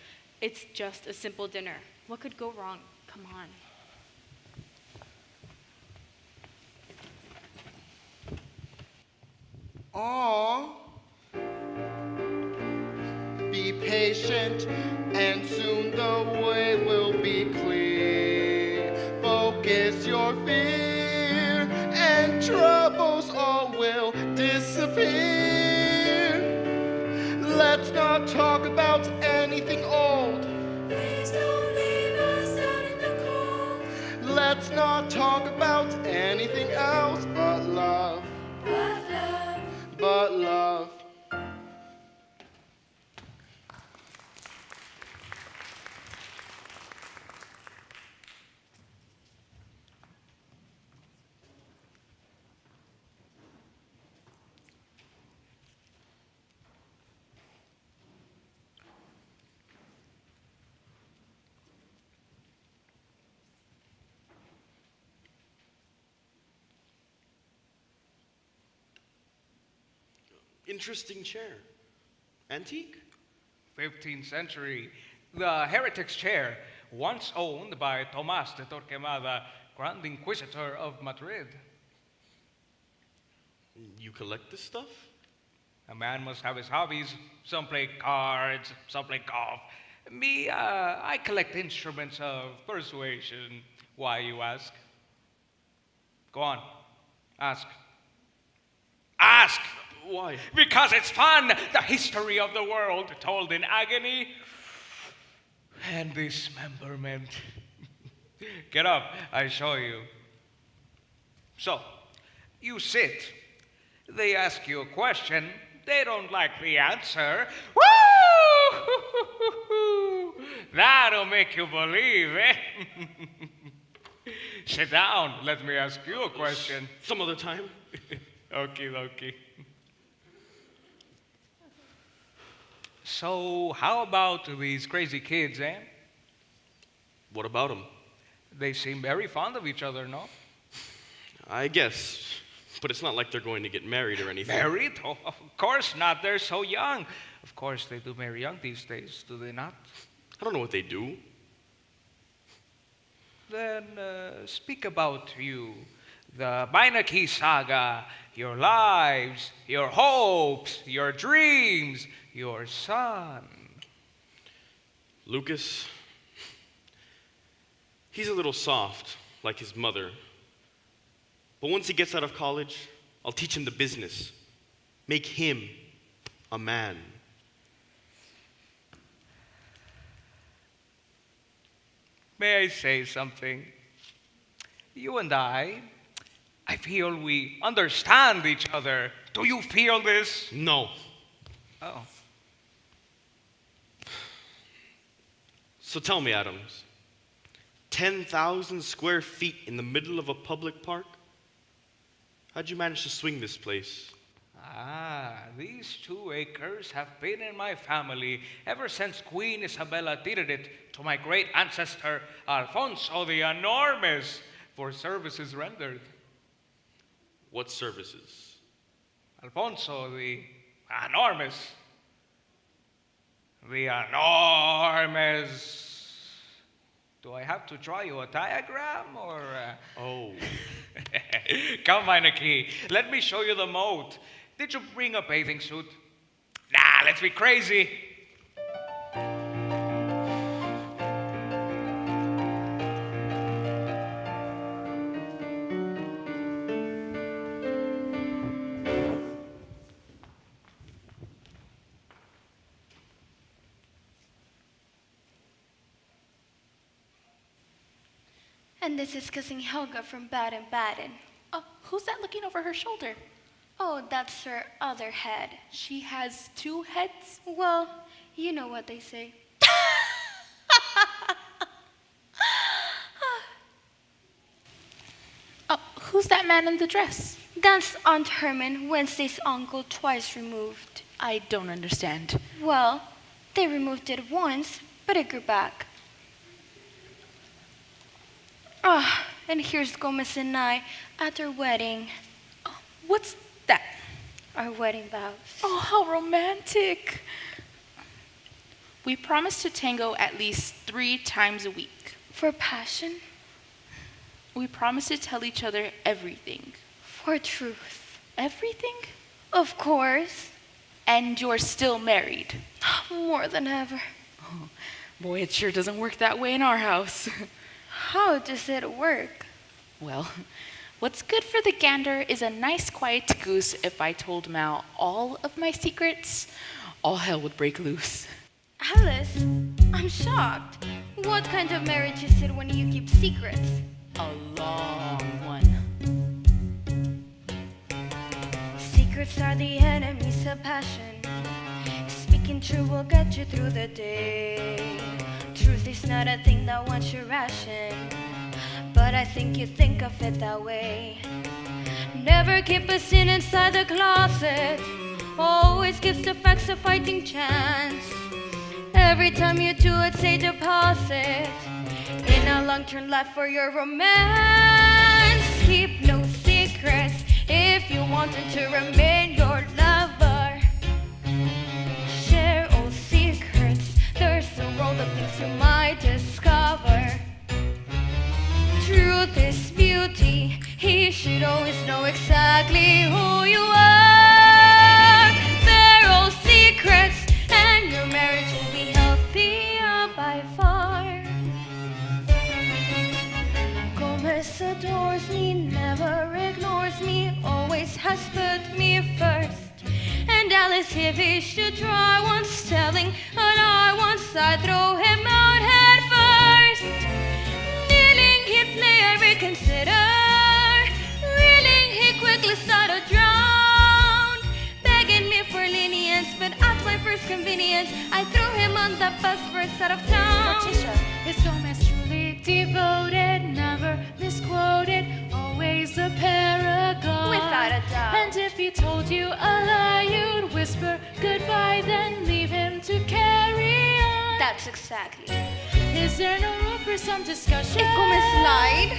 [SPEAKER 4] It's just a simple dinner. What could go wrong? Come on.
[SPEAKER 3] Aw. Be patient, and soon the way will be clear. Focus your fear, and troubles all will disappear. Let's not talk about anything old.
[SPEAKER 6] Please don't leave us out in the cold.
[SPEAKER 3] Let's not talk about anything else but love.
[SPEAKER 6] But love,
[SPEAKER 3] But love.
[SPEAKER 9] Interesting chair. Antique?
[SPEAKER 1] 15th century. The heretic's chair, once owned by Tomas de Torquemada, Grand Inquisitor of Madrid.
[SPEAKER 9] You collect this stuff?
[SPEAKER 1] A man must have his hobbies. Some play cards, some play golf. Me, I collect instruments of persuasion. Why, you ask? Go on, ask. Ask!
[SPEAKER 9] Why?
[SPEAKER 1] Because it's fun! The history of the world told in agony and dismemberment. Get up, I show you. So, you sit. They ask you a question. They don't like the answer. Woo! That'll make you believe, eh? Sit down. Let me ask you a question.
[SPEAKER 9] Some other time.
[SPEAKER 1] Okie dokie. So, how about these crazy kids, eh?
[SPEAKER 9] What about them?
[SPEAKER 1] They seem very fond of each other, no?
[SPEAKER 9] I guess. But it's not like they're going to get married or anything.
[SPEAKER 1] Married? Oh, of course not. They're so young. Of course, they do marry young these days, do they not?
[SPEAKER 9] I don't know what they do.
[SPEAKER 1] Then speak about you, the Beinecke saga, your lives, your hopes, your dreams, your son.
[SPEAKER 9] Lucas, he's a little soft, like his mother. But once he gets out of college, I'll teach him the business. Make him a man.
[SPEAKER 1] May I say something? You and I feel we understand each other. Do you feel this?
[SPEAKER 9] No.
[SPEAKER 1] Oh.
[SPEAKER 9] So tell me, Addams, 10,000 square feet in the middle of a public park? How'd you manage to swing this place?
[SPEAKER 1] Ah, these 2 acres have been in my family ever since Queen Isabella deeded it to my great ancestor Alfonso the Enormous for services rendered.
[SPEAKER 9] What services?
[SPEAKER 1] Alfonso the Enormous. The Enormous. Do I have to draw you a diagram or?
[SPEAKER 9] Oh.
[SPEAKER 1] Come, Beinecke. Let me show you the moat. Did you bring a bathing suit? Nah, let's be crazy.
[SPEAKER 2] And this is Cousin Helga from Baden-Baden.
[SPEAKER 8] Who's that looking over her shoulder?
[SPEAKER 2] Oh, that's her other head.
[SPEAKER 8] She has 2 heads?
[SPEAKER 2] Well, you know what they say.
[SPEAKER 8] Who's that man in the dress?
[SPEAKER 2] That's Aunt Herman, Wednesday's uncle, twice removed.
[SPEAKER 8] I don't understand.
[SPEAKER 2] Well, they removed it once, but it grew back. Ah, and here's Gomez and I at our wedding,
[SPEAKER 8] What's that?
[SPEAKER 2] our wedding vows.
[SPEAKER 8] Oh, how romantic. We promise to tango at least 3 times a week.
[SPEAKER 2] For passion,
[SPEAKER 8] We promise to tell each other everything.
[SPEAKER 2] for truth.
[SPEAKER 8] Everything?
[SPEAKER 2] Of course,
[SPEAKER 8] And you're still married.
[SPEAKER 2] more than ever.
[SPEAKER 8] Boy, it sure doesn't work that way in our house.
[SPEAKER 2] How does it work?
[SPEAKER 8] Well, what's good for the gander is a nice quiet goose. If I told Mal all of my secrets, all hell would break loose.
[SPEAKER 2] Alice, I'm shocked. What kind of marriage is it when you keep secrets?
[SPEAKER 8] A long one.
[SPEAKER 2] Secrets are the enemies of passion. Speaking true will get you through the day. Truth is not a thing that one should ration, but I think you think of it that way. Never keep a sin inside the closet. Always gives the facts a fighting chance. Every time you do it, say deposit in a long-term life for your romance. Keep no secrets if you wanted to remain your lover. Share all secrets. There's a world of things you might discover. Truth is beauty. He should always know exactly who you are. They're all secrets, and your marriage will be healthier by far. Gomez adores me, never ignores me, always has put me first. And Alice, if he should try once telling a lie once, I throw him out head first. Kneeling, he'd play I reconsider. Reeling, he quickly started drown. Begging me for lenience, but at my first convenience, I threw him on the bus first out of town.
[SPEAKER 8] Morticia, is Gomez truly devoted, never misquoted, always a paragon?
[SPEAKER 2] Without a doubt.
[SPEAKER 8] And if he told you a lie, you'd whisper goodbye, then leave him to carry on.
[SPEAKER 2] That's exactly.
[SPEAKER 8] Is there no room for some discussion?
[SPEAKER 2] If Gomez lied,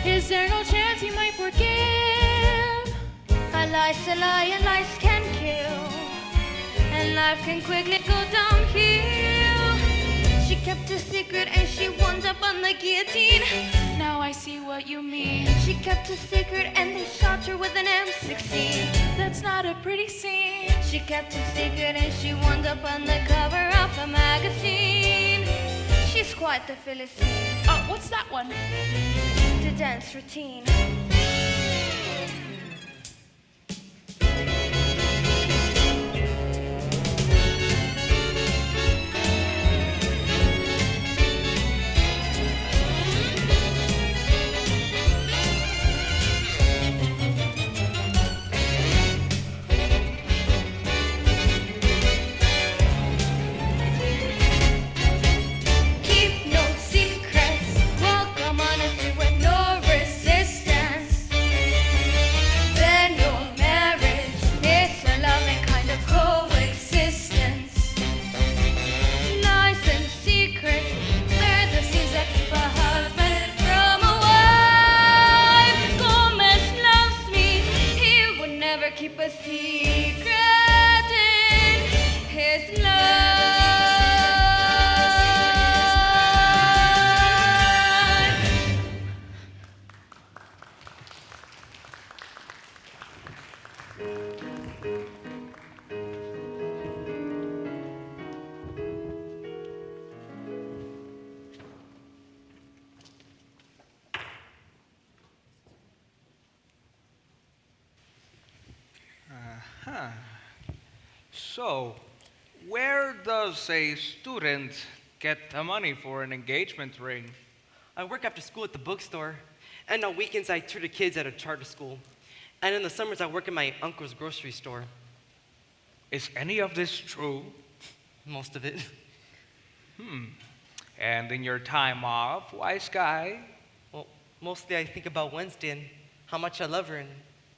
[SPEAKER 8] Is there no chance he might forgive?
[SPEAKER 2] a lie's a lie and lies can kill. And life can quickly go downhill. She kept a secret and she wound up on the guillotine.
[SPEAKER 8] Now I see what you mean.
[SPEAKER 2] She kept a secret and they shot her with an M16.
[SPEAKER 8] That's not a pretty scene.
[SPEAKER 2] She kept a secret and she wound up on the cover of a magazine. She's quite the Philistine.
[SPEAKER 8] Oh, what's that one?
[SPEAKER 2] The dance routine. Keep no secrets. Welcome honesty with no resistance. Then your marriage is a loving kind of coexistence. Lies and secrets, they're the scenes that keep a husband from a wife. Gomez loves me, he would never keep a secret in his life.
[SPEAKER 1] So, where does a student get the money for an engagement ring?
[SPEAKER 5] I work after school at the bookstore, and on weekends I tutor kids at a charter school. And in the summers I work at my uncle's grocery store.
[SPEAKER 1] Is any of this true?
[SPEAKER 5] Most of it.
[SPEAKER 1] And in your time off, wise guy?
[SPEAKER 5] Well, mostly I think about Wednesday and how much I love her, and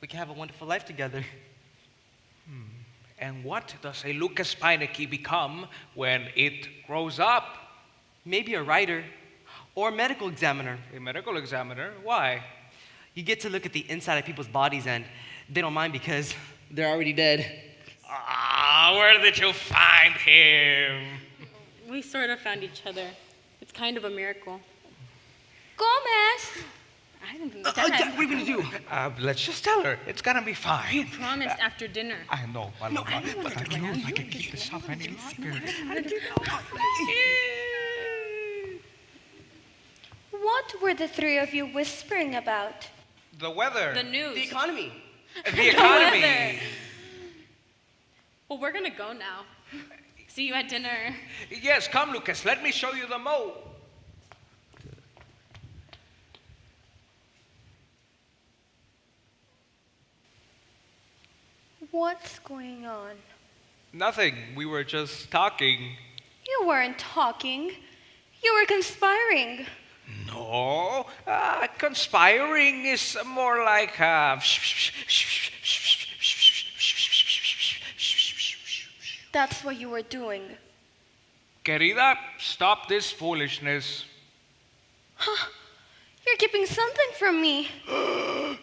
[SPEAKER 5] we can have a wonderful life together.
[SPEAKER 1] And what does a Lucas Pinecke become when it grows up?
[SPEAKER 5] Maybe a writer.
[SPEAKER 10] Or a medical examiner.
[SPEAKER 1] A medical examiner? Why?
[SPEAKER 10] You get to look at the inside of people's bodies and they don't mind because they're already dead.
[SPEAKER 1] Ah, where did you find him?
[SPEAKER 4] We sort of found each other. It's kind of a miracle.
[SPEAKER 2] Gomez!
[SPEAKER 4] I didn't
[SPEAKER 10] Dad, what are you gonna do?
[SPEAKER 1] Let's just tell her. It's gonna be fine.
[SPEAKER 4] promised after dinner.
[SPEAKER 1] I know, but I don't know if I can keep this up any longer.
[SPEAKER 2] What were the three of you whispering about?
[SPEAKER 1] The weather.
[SPEAKER 4] The news.
[SPEAKER 10] The economy.
[SPEAKER 1] The economy.
[SPEAKER 4] Well, we're gonna go now. See you at dinner.
[SPEAKER 1] Yes, come, Lucas. Let me show you the moat.
[SPEAKER 2] What's going on?
[SPEAKER 1] Nothing. We were just talking.
[SPEAKER 2] You weren't talking. You were conspiring.
[SPEAKER 1] No, conspiring is more like
[SPEAKER 2] That's what you were doing.
[SPEAKER 1] Querida, stop this foolishness.
[SPEAKER 2] You're keeping something from me.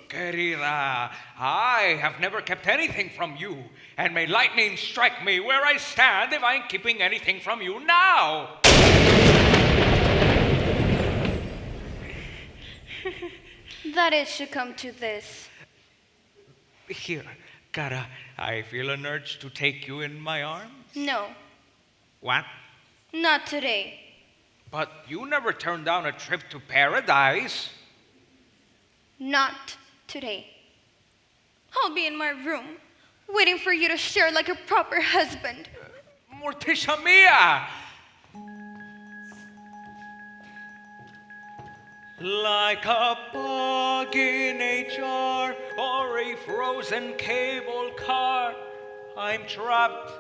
[SPEAKER 1] Querida, I have never kept anything from you, and may lightning strike me where I stand if I'm keeping anything from you now.
[SPEAKER 2] That it should come to this.
[SPEAKER 1] Here, Cara, I feel an urge to take you in my arms.
[SPEAKER 2] No,
[SPEAKER 1] What?
[SPEAKER 2] not today.
[SPEAKER 1] But you never turned down a trip to paradise.
[SPEAKER 2] Not today. I'll be in my room, waiting for you to share like a proper husband.
[SPEAKER 1] Morticia mia! Like a bug in a jar or a frozen cable car, I'm trapped.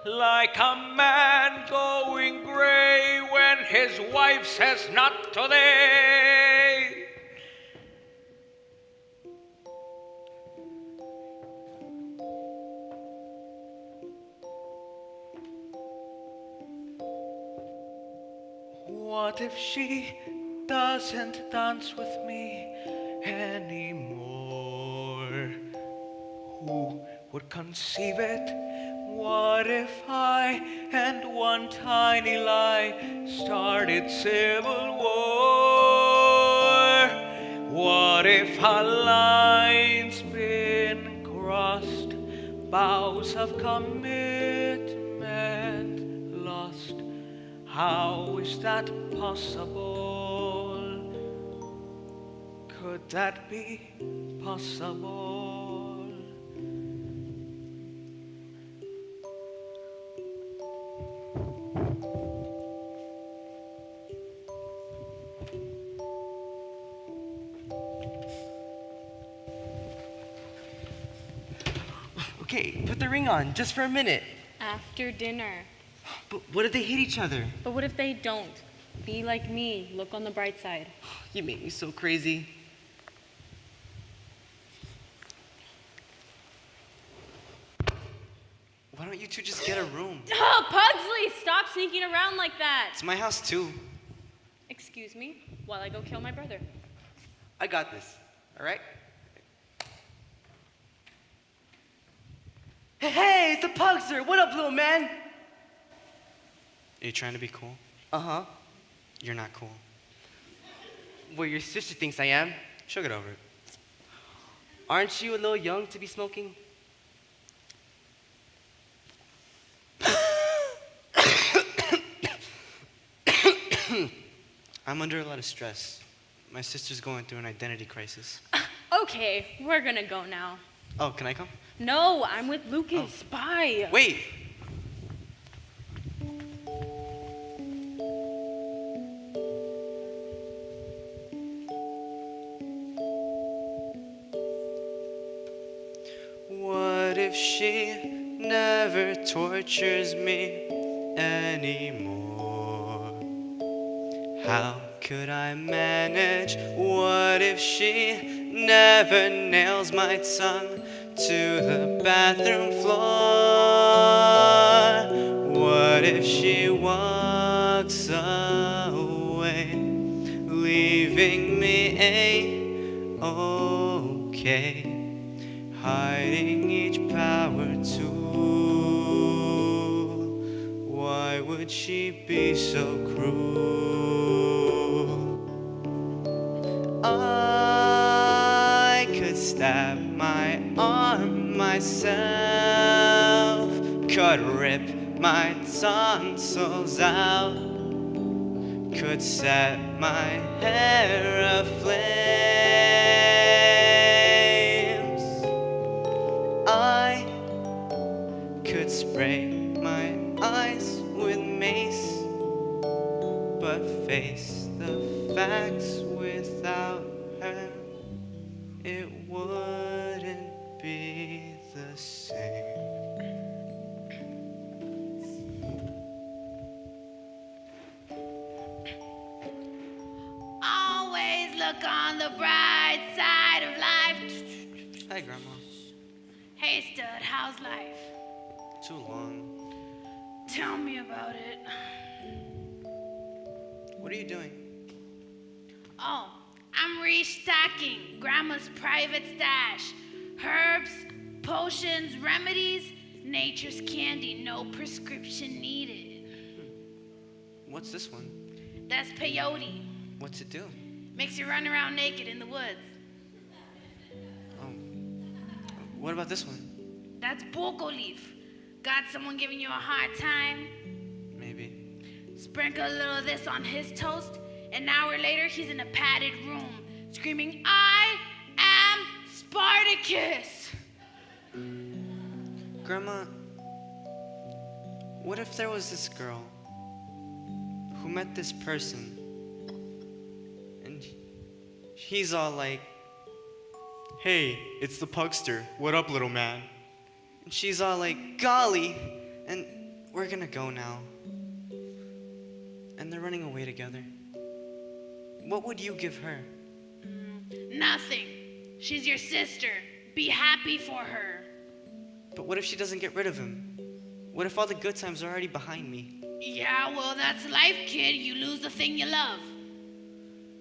[SPEAKER 1] Like a man going gray when his wife says not today. What if she doesn't dance with me anymore? Who would conceive it? What if I and one tiny lie started civil war? What if a line's been crossed, vows of commitment lost? How is that possible? Could that be possible?
[SPEAKER 10] Okay, put the ring on just for a minute.
[SPEAKER 4] After dinner.
[SPEAKER 10] But what if they hate each other?
[SPEAKER 4] But what if they don't? Be like me. Look on the bright side.
[SPEAKER 10] You make me so crazy. Why don't you two just get a room?
[SPEAKER 4] Oh, Pugsley, stop sneaking around like that.
[SPEAKER 10] It's my house too.
[SPEAKER 4] Excuse me while I go kill my brother.
[SPEAKER 10] I got this, all right? Hey, it's the Pugster. What up, little man?
[SPEAKER 9] Are you trying to be cool?
[SPEAKER 10] Uh-huh.
[SPEAKER 9] You're not cool.
[SPEAKER 10] Well, your sister thinks I am.
[SPEAKER 9] She'll get over it.
[SPEAKER 10] Aren't you a little young to be smoking?
[SPEAKER 9] I'm under a lot of stress. My sister's going through an identity crisis.
[SPEAKER 4] Okay, we're gonna go now.
[SPEAKER 9] Oh, can I come?
[SPEAKER 4] No, I'm with Lucas. Bye.
[SPEAKER 9] Wait! What if she never tortures me anymore? How could I manage? What if she never nails my tongue to the bathroom floor? What if she walks away?
[SPEAKER 10] could she be so cruel? I could stab my arm myself, could rip my tonsils out, could set my hair aflame. I could spray my eyes with mace, but face the facts without her, it wouldn't be the same.
[SPEAKER 11] Always look on the bright side of life.
[SPEAKER 10] Hi, Grandma.
[SPEAKER 11] Hey, stud, how's life?
[SPEAKER 10] Too long.
[SPEAKER 11] Tell me about it.
[SPEAKER 10] What are you doing?
[SPEAKER 11] Oh, I'm restocking Grandma's private stash. Herbs, potions, remedies, nature's candy, no prescription needed.
[SPEAKER 10] What's this one?
[SPEAKER 11] That's peyote.
[SPEAKER 10] What's it do?
[SPEAKER 11] Makes you run around naked in the woods.
[SPEAKER 10] Oh. What about this one?
[SPEAKER 11] That's boko leaf. Got someone giving you a hard time?
[SPEAKER 10] Maybe.
[SPEAKER 11] Sprinkle a little of this on his toast. An hour later, he's in a padded room, screaming, "I am Spartacus!"
[SPEAKER 10] Grandma, what if there was this girl who met this person and he's all like, "Hey, it's the Pugster. What up, little man?" And she's all like, "Golly," and we're gonna go now. And they're running away together. What would you give her?
[SPEAKER 11] Nothing. She's your sister. Be happy for her.
[SPEAKER 10] But what if she doesn't get rid of him? What if all the good times are already behind me?
[SPEAKER 11] Yeah, well, that's life, kid. You lose the thing you love.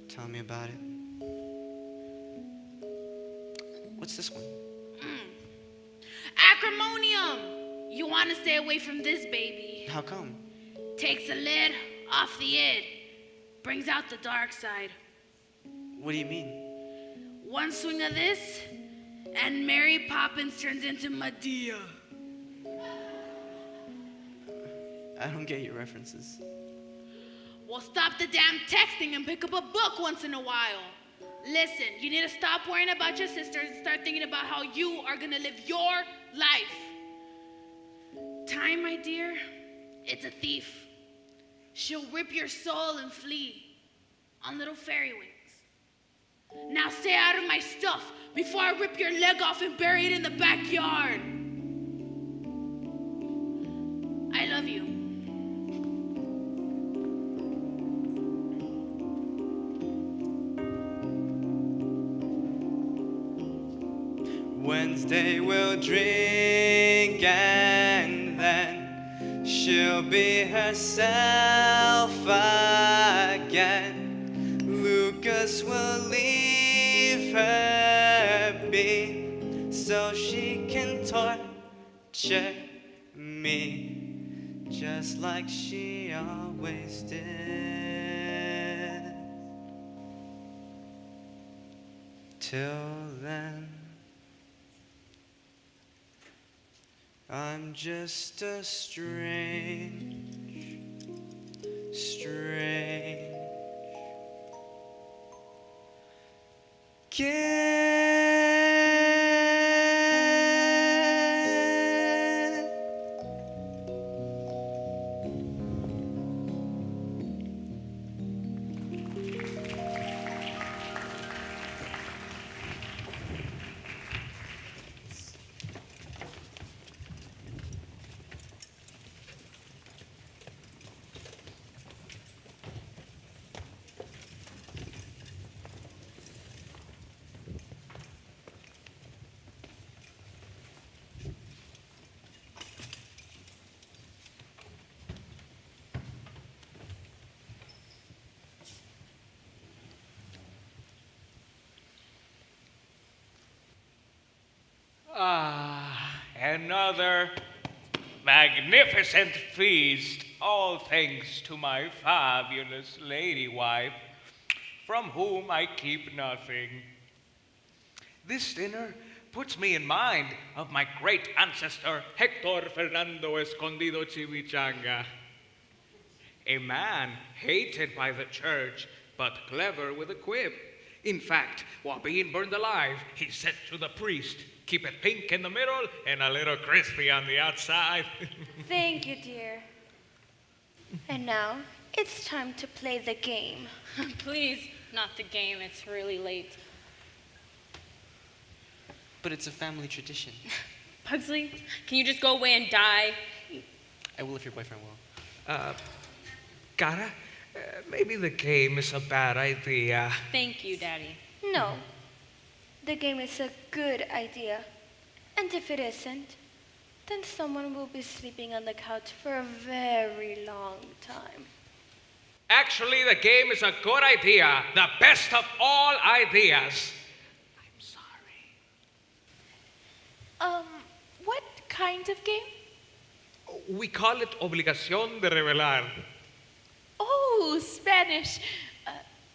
[SPEAKER 10] Tell me about it. What's this one?
[SPEAKER 11] Acrimonium. You want to stay away from this baby.
[SPEAKER 10] How come?
[SPEAKER 11] Takes the lid off the id. Brings out the dark side.
[SPEAKER 10] What do you mean?
[SPEAKER 11] One swing of this, and Mary Poppins turns into Medea.
[SPEAKER 10] I don't get your references.
[SPEAKER 11] Well, stop the damn texting and pick up a book once in a while. Listen, you need to stop worrying about your sister and start thinking about how you are gonna live your life. Time, my dear, it's a thief. She'll rip your soul and flee on little fairy wings. Now stay out of my stuff before I rip your leg off and bury it in the backyard. I love you.
[SPEAKER 10] Wednesday we'll drink and then she'll be herself again. Lucas will leave her be so she can torture me just like she always did. Till then, I'm just a strange kid.
[SPEAKER 1] Another magnificent feast, all thanks to my fabulous lady wife, from whom I keep nothing. This dinner puts me in mind of my great ancestor Hector Fernando Escondido Chimichanga, a man hated by the church, but clever with a quip. In fact, while being burned alive, he said to the priest, "Keep it pink in the middle and a little crispy on the outside."
[SPEAKER 2] Thank you, dear. And now it's time to play the game.
[SPEAKER 4] Please, not the game. It's really late.
[SPEAKER 5] But it's a family tradition.
[SPEAKER 4] Pugsley, can you just go away and die?
[SPEAKER 5] I will if your boyfriend will.
[SPEAKER 1] Cara, maybe the game is a bad idea.
[SPEAKER 4] Thank you, Daddy.
[SPEAKER 2] No, the game is a good idea. And if it isn't, then someone will be sleeping on the couch for a very long time.
[SPEAKER 1] Actually, the game is a good idea, the best of all ideas.
[SPEAKER 8] What kind of game?
[SPEAKER 1] We call it obligación de revelar.
[SPEAKER 8] Oh, Spanish.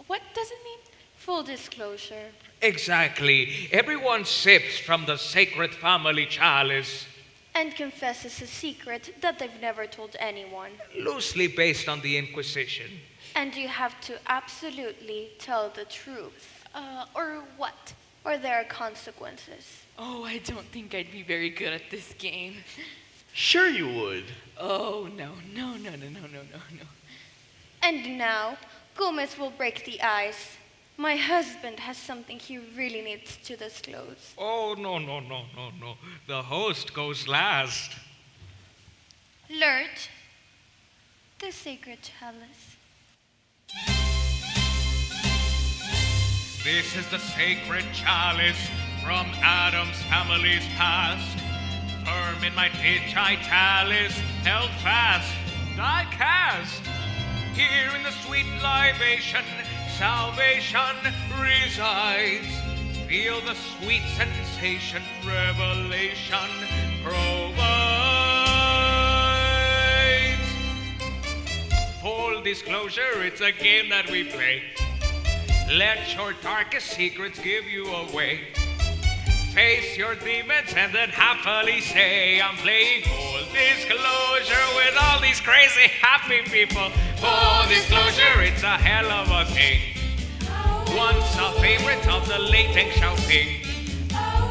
[SPEAKER 8] What does it mean?
[SPEAKER 2] Full disclosure.
[SPEAKER 1] Exactly. Everyone sips from the sacred family chalice,
[SPEAKER 2] And confesses a secret that they've never told anyone.
[SPEAKER 1] loosely based on the Inquisition.
[SPEAKER 2] And you have to absolutely tell the truth.
[SPEAKER 8] Or what?
[SPEAKER 2] Or there are consequences.
[SPEAKER 8] Oh, I don't think I'd be very good at this game.
[SPEAKER 9] Sure you would.
[SPEAKER 8] Oh, no.
[SPEAKER 2] And now, Gomez will break the ice. My husband has something he really needs to disclose.
[SPEAKER 1] Oh, no. The host goes last.
[SPEAKER 2] Lurt, the sacred chalice.
[SPEAKER 1] This is the sacred chalice from Addams' family's past. Firm in my ditch I talus, held fast, die cast. Here in the sweet libation, salvation resides. Feel the sweet sensation, revelation provides. Full disclosure, it's a game that we play. Let your darkest secrets give you away. Face your demons and then happily say, I'm playing full disclosure with all these crazy happy people. Full disclosure, it's a hell of a thing. Once a favorite of the late Deng Xiaoping.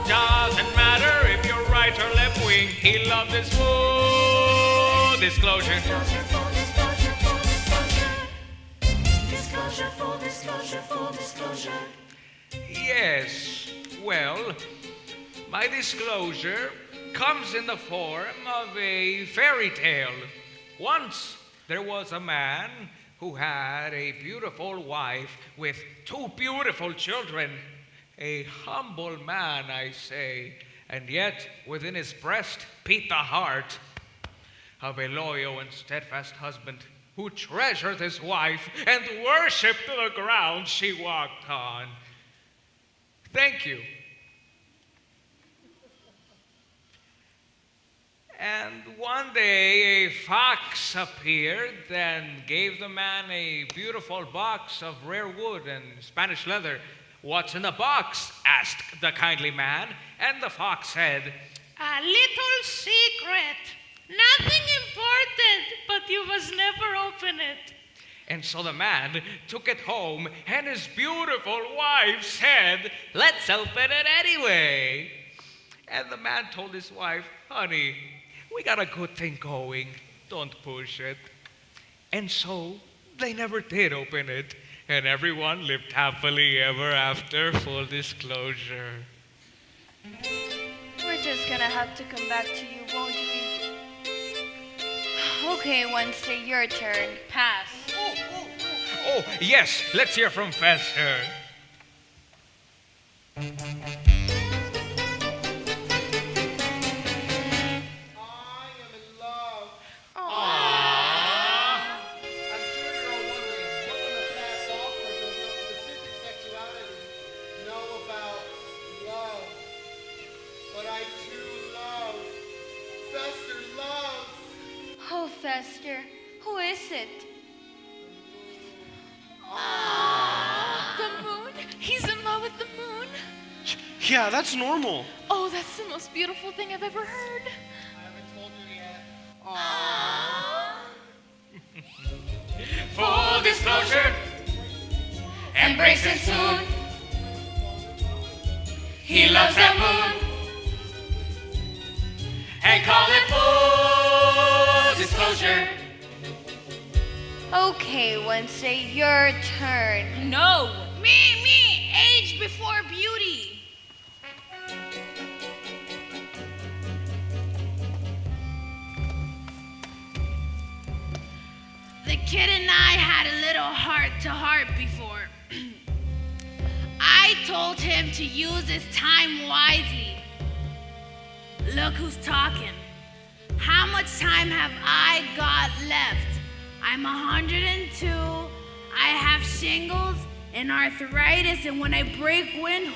[SPEAKER 1] Doesn't matter if you're right or left wing, he loved his full disclosure.
[SPEAKER 6] Full disclosure.
[SPEAKER 1] Yes, well, my disclosure comes in the form of a fairy tale. Once there was a man who had a beautiful wife with 2 beautiful children. A humble man, I say, and yet within his breast beat the heart of a loyal and steadfast husband who treasured his wife and worshipped the ground she walked on. Thank you. And one day a fox appeared and gave the man a beautiful box of rare wood and Spanish leather. What's in the box? Asked the kindly man, and the fox said,
[SPEAKER 11] A little secret. Nothing important, but you must never open it.
[SPEAKER 1] And so the man took it home, and his beautiful wife said, let's open it anyway. And the man told his wife, honey, we got a good thing going. Don't push it. And so they never did open it, and everyone lived happily ever after. Full disclosure.
[SPEAKER 2] We're just gonna have to come back to you, won't we? Okay, Wednesday, your turn.
[SPEAKER 4] Pass.
[SPEAKER 1] Oh, yes, let's hear from Fester.
[SPEAKER 3] I am in love.
[SPEAKER 1] Aww.
[SPEAKER 3] I'm sure you're all wondering what can a fat dog person with no specific sexuality know about love. But I too love. Fester loves.
[SPEAKER 2] faster. Who is it?
[SPEAKER 8] The moon? He's in love with the moon?
[SPEAKER 9] Yeah, that's normal.
[SPEAKER 8] Oh, that's the most beautiful thing I've ever heard.
[SPEAKER 1] Full disclosure, embrace it soon. He loves that moon and call it full disclosure.
[SPEAKER 2] Okay, Wednesday, your turn.
[SPEAKER 4] No.
[SPEAKER 11] Me, age before beauty. The kid and I had a little heart-to-heart before. I told him to use his time wisely. Look who's talking. How much time have I got left? I'm 102. I have shingles and arthritis, and when I break wind,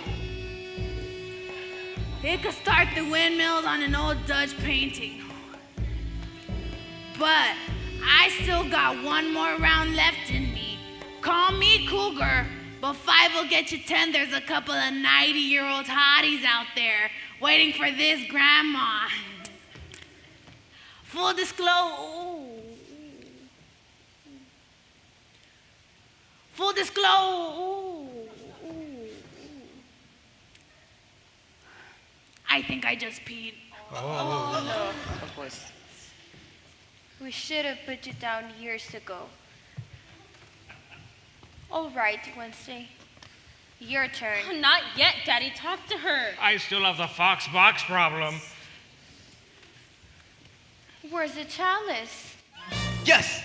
[SPEAKER 11] it could start the windmills on an old Dutch painting. But I still got one more round left in me. Call me cougar, but 5 will get you 10. There's a couple of 90-year-old hotties out there waiting for this grandma. Full disclosure. Full disclosure. I think I just peed.
[SPEAKER 5] Of course.
[SPEAKER 2] We should have put you down years ago. All right, Wednesday. Your turn.
[SPEAKER 4] Not yet, Daddy. Talk to her.
[SPEAKER 1] I still have the Fox box problem.
[SPEAKER 2] Where's the chalice?
[SPEAKER 10] Yes!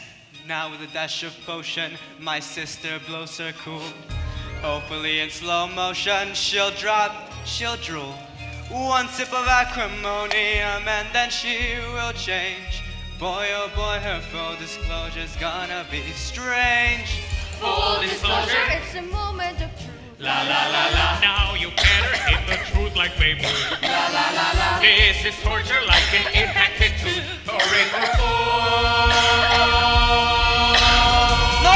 [SPEAKER 10] Now with a dash of potion, my sister blows her cool. Hopefully in slow motion, she'll drop, she'll drool. One sip of acrimonium and then she will change. Boy, oh boy, her full disclosure's gonna be strange.
[SPEAKER 1] Full disclosure.
[SPEAKER 2] It's a moment of truth.
[SPEAKER 1] La la la la. Now you better hit the truth like baby. La la la la. This is torture like an impacted tooth or in the
[SPEAKER 10] No!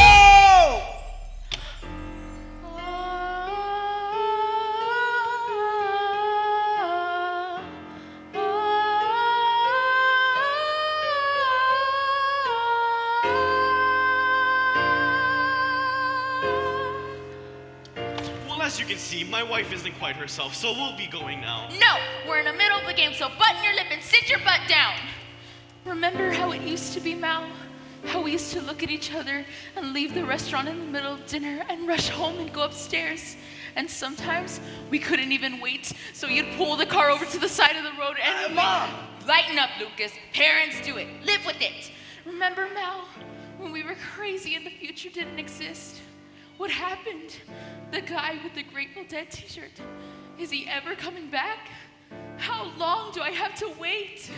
[SPEAKER 9] Well, as you can see, my wife isn't quite herself, so we'll be going now.
[SPEAKER 8] No, we're in the middle of the game, so button your lip and sit your butt down. Remember how it used to be, Mal? How we used to look at each other and leave the restaurant in the middle of dinner and rush home and go upstairs. And sometimes we couldn't even wait, so you'd pull the car over to the side of the road and
[SPEAKER 5] Mom!
[SPEAKER 8] lighten up, Lucas. Parents do it. Live with it. Remember, Mal, when we were crazy and the future didn't exist? What happened? The guy with the Grateful Dead t-shirt. Is he ever coming back? How long do I have to wait?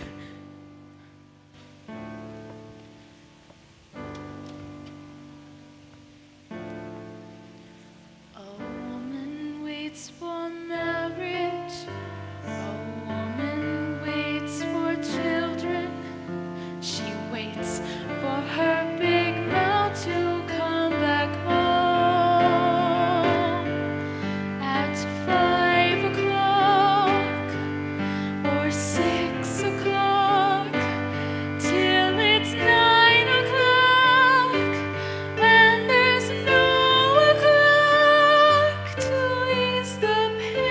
[SPEAKER 8] A woman waits for marriage. A woman waits for children. She waits for her big mouth to come back home at 5 o'clock or 6 o'clock till it's 9 o'clock and there's no o'clock to ease the pain.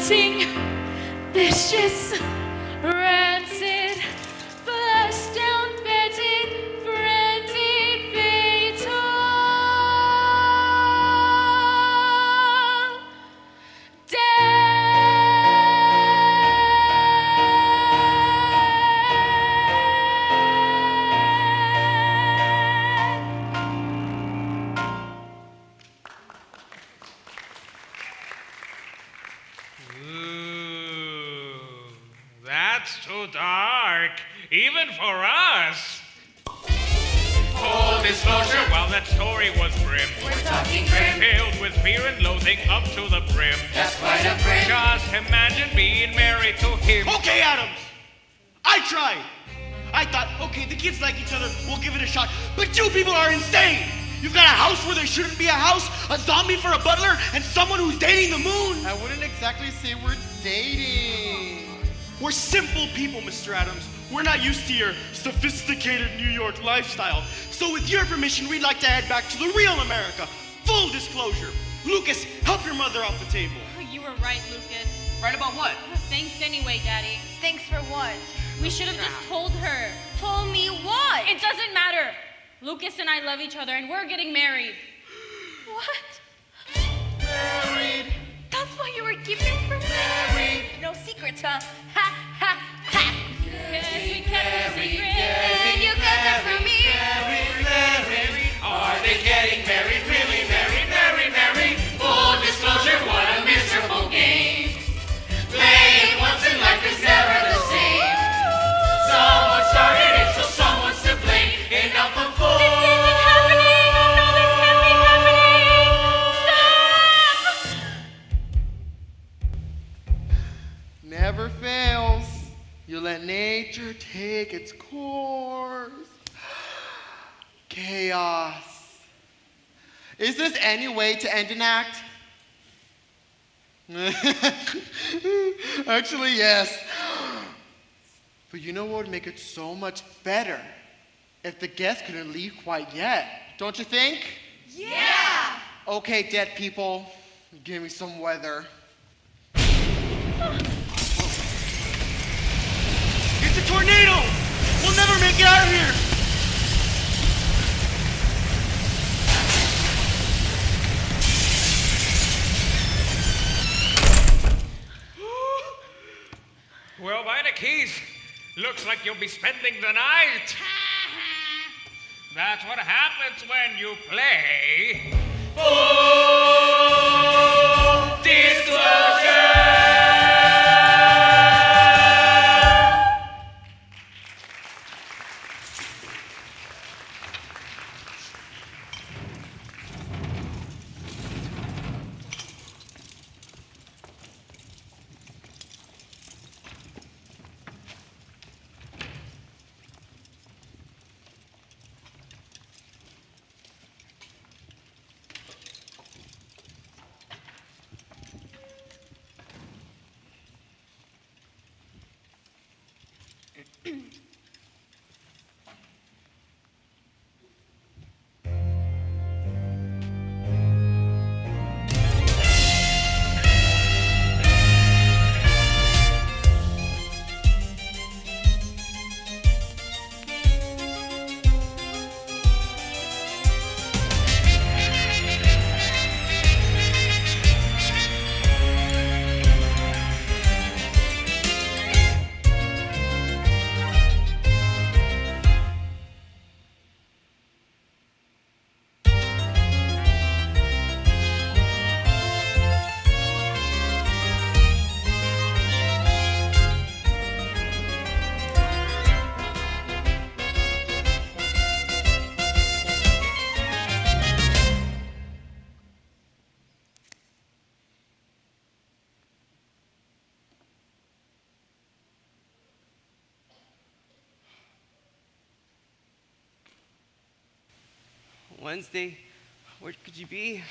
[SPEAKER 8] wanting, vicious, rancid, flushed down, fetid, frenzied, fatal.
[SPEAKER 1] Ooh, that's too dark, even for us. Full disclosure, while that story was grim,
[SPEAKER 7] We're talking grim.
[SPEAKER 1] filled with fear and loathing up to the brim.
[SPEAKER 7] That's quite a brim.
[SPEAKER 1] Just imagine being married to him.
[SPEAKER 9] Okay, Addams. I tried. I thought, okay, the kids like each other, we'll give it a shot. But you people are insane. You've got a house where there shouldn't be a house, a zombie for a butler, and someone who's dating the moon.
[SPEAKER 3] I wouldn't exactly say we're dating.
[SPEAKER 9] We're simple people, Mr. Addams. We're not used to your sophisticated New York lifestyle. So with your permission, we'd like to head back to the real America. Full disclosure. Lucas, help your mother off the table.
[SPEAKER 4] You were right, Lucas.
[SPEAKER 5] Right about what?
[SPEAKER 4] Thanks anyway, Daddy.
[SPEAKER 2] Thanks for what?
[SPEAKER 4] We should have just told her.
[SPEAKER 2] Told me what?
[SPEAKER 4] It doesn't matter. Lucas and I love each other and we're getting married.
[SPEAKER 2] What?
[SPEAKER 3] Married.
[SPEAKER 2] That's why you were keeping from me?
[SPEAKER 8] No secrets, huh? Ha, ha, ha.
[SPEAKER 4] Yes, we kept a secret.
[SPEAKER 2] And you got that from me?
[SPEAKER 7] Are they getting married? Really married? Married? Full disclosure, what a miserable game. Playing once in life is never the same. Someone started it, so someone's to blame. Enough of full.
[SPEAKER 4] This isn't happening. No, this can't be happening. Stop!
[SPEAKER 3] Never fails. You let nature take its course. Chaos. Is this any way to end an act? Actually, yes. But you know what would make it so much better? If the guests couldn't leave quite yet. Don't you think?
[SPEAKER 2] Yeah!
[SPEAKER 3] Okay, dead people, give me some weather.
[SPEAKER 9] It's a tornado. We'll never make it out of here.
[SPEAKER 1] Well, by the keys, looks like you'll be spending the night. That's what happens when you play.
[SPEAKER 7] Full disclosure.
[SPEAKER 10] Wednesday, where could you be?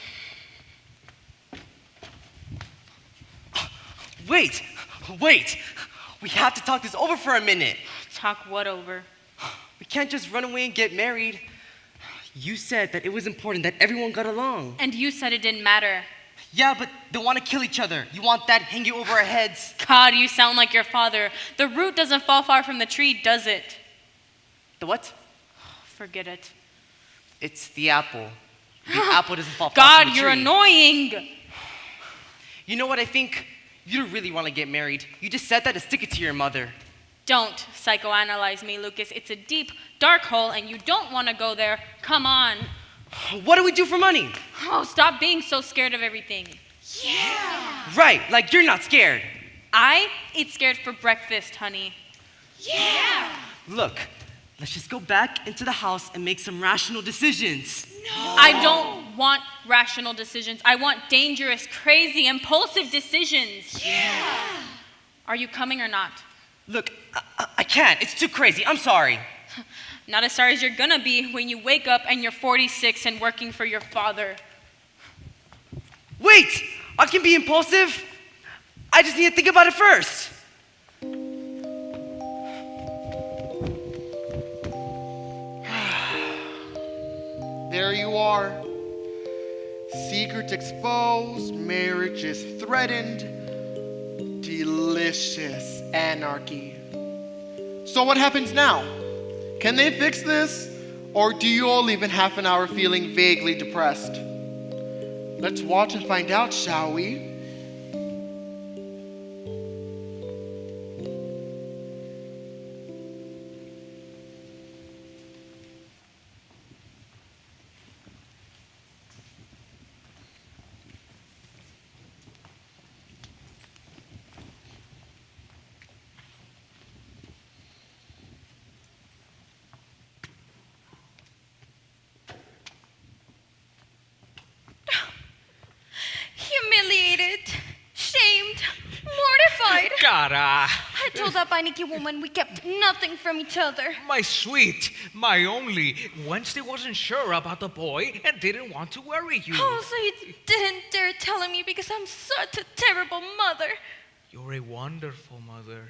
[SPEAKER 10] Wait! We have to talk this over for a minute.
[SPEAKER 4] Talk what over?
[SPEAKER 10] We can't just run away and get married. You said that it was important that everyone got along.
[SPEAKER 4] And you said it didn't matter.
[SPEAKER 10] Yeah, but they want to kill each other. You want that hanging over our heads?
[SPEAKER 4] God, you sound like your father. The root doesn't fall far from the tree, does it?
[SPEAKER 10] The what?
[SPEAKER 4] Forget it.
[SPEAKER 10] It's the apple. The apple doesn't fall far
[SPEAKER 4] God,
[SPEAKER 10] from the
[SPEAKER 4] you're
[SPEAKER 10] tree.
[SPEAKER 4] annoying.
[SPEAKER 10] You know what I think? You don't really want to get married. You just said that to stick it to your mother.
[SPEAKER 4] Don't psychoanalyze me, Lucas. It's a deep, dark hole, and you don't want to go there. Come on.
[SPEAKER 10] What do we do for money?
[SPEAKER 4] Oh, stop being so scared of everything.
[SPEAKER 10] Right, like you're not scared.
[SPEAKER 4] I eat scared for breakfast, honey.
[SPEAKER 10] Look, let's just go back into the house and make some rational decisions.
[SPEAKER 4] I don't want rational decisions. I want dangerous, crazy, impulsive decisions. Are you coming or not?
[SPEAKER 10] Look, I can't. It's too crazy. I'm sorry.
[SPEAKER 4] Not as sorry as you're gonna be when you wake up and you're 46 and working for your father.
[SPEAKER 10] Wait! I can be impulsive. I just need to think about it first.
[SPEAKER 3] There you are. Secrets exposed, marriage is threatened. Delicious anarchy. So what happens now? Can they fix this? Or do you all leave in half an hour feeling vaguely depressed? Let's watch and find out, shall we?
[SPEAKER 2] Humiliated, shamed, mortified.
[SPEAKER 1] Cara,
[SPEAKER 2] I told that Beinecke woman we kept nothing from each other.
[SPEAKER 1] my sweet, my only. Wednesday wasn't sure about the boy and didn't want to worry you.
[SPEAKER 2] Oh, so you didn't dare tell me because I'm such a terrible mother.
[SPEAKER 1] You're a wonderful mother.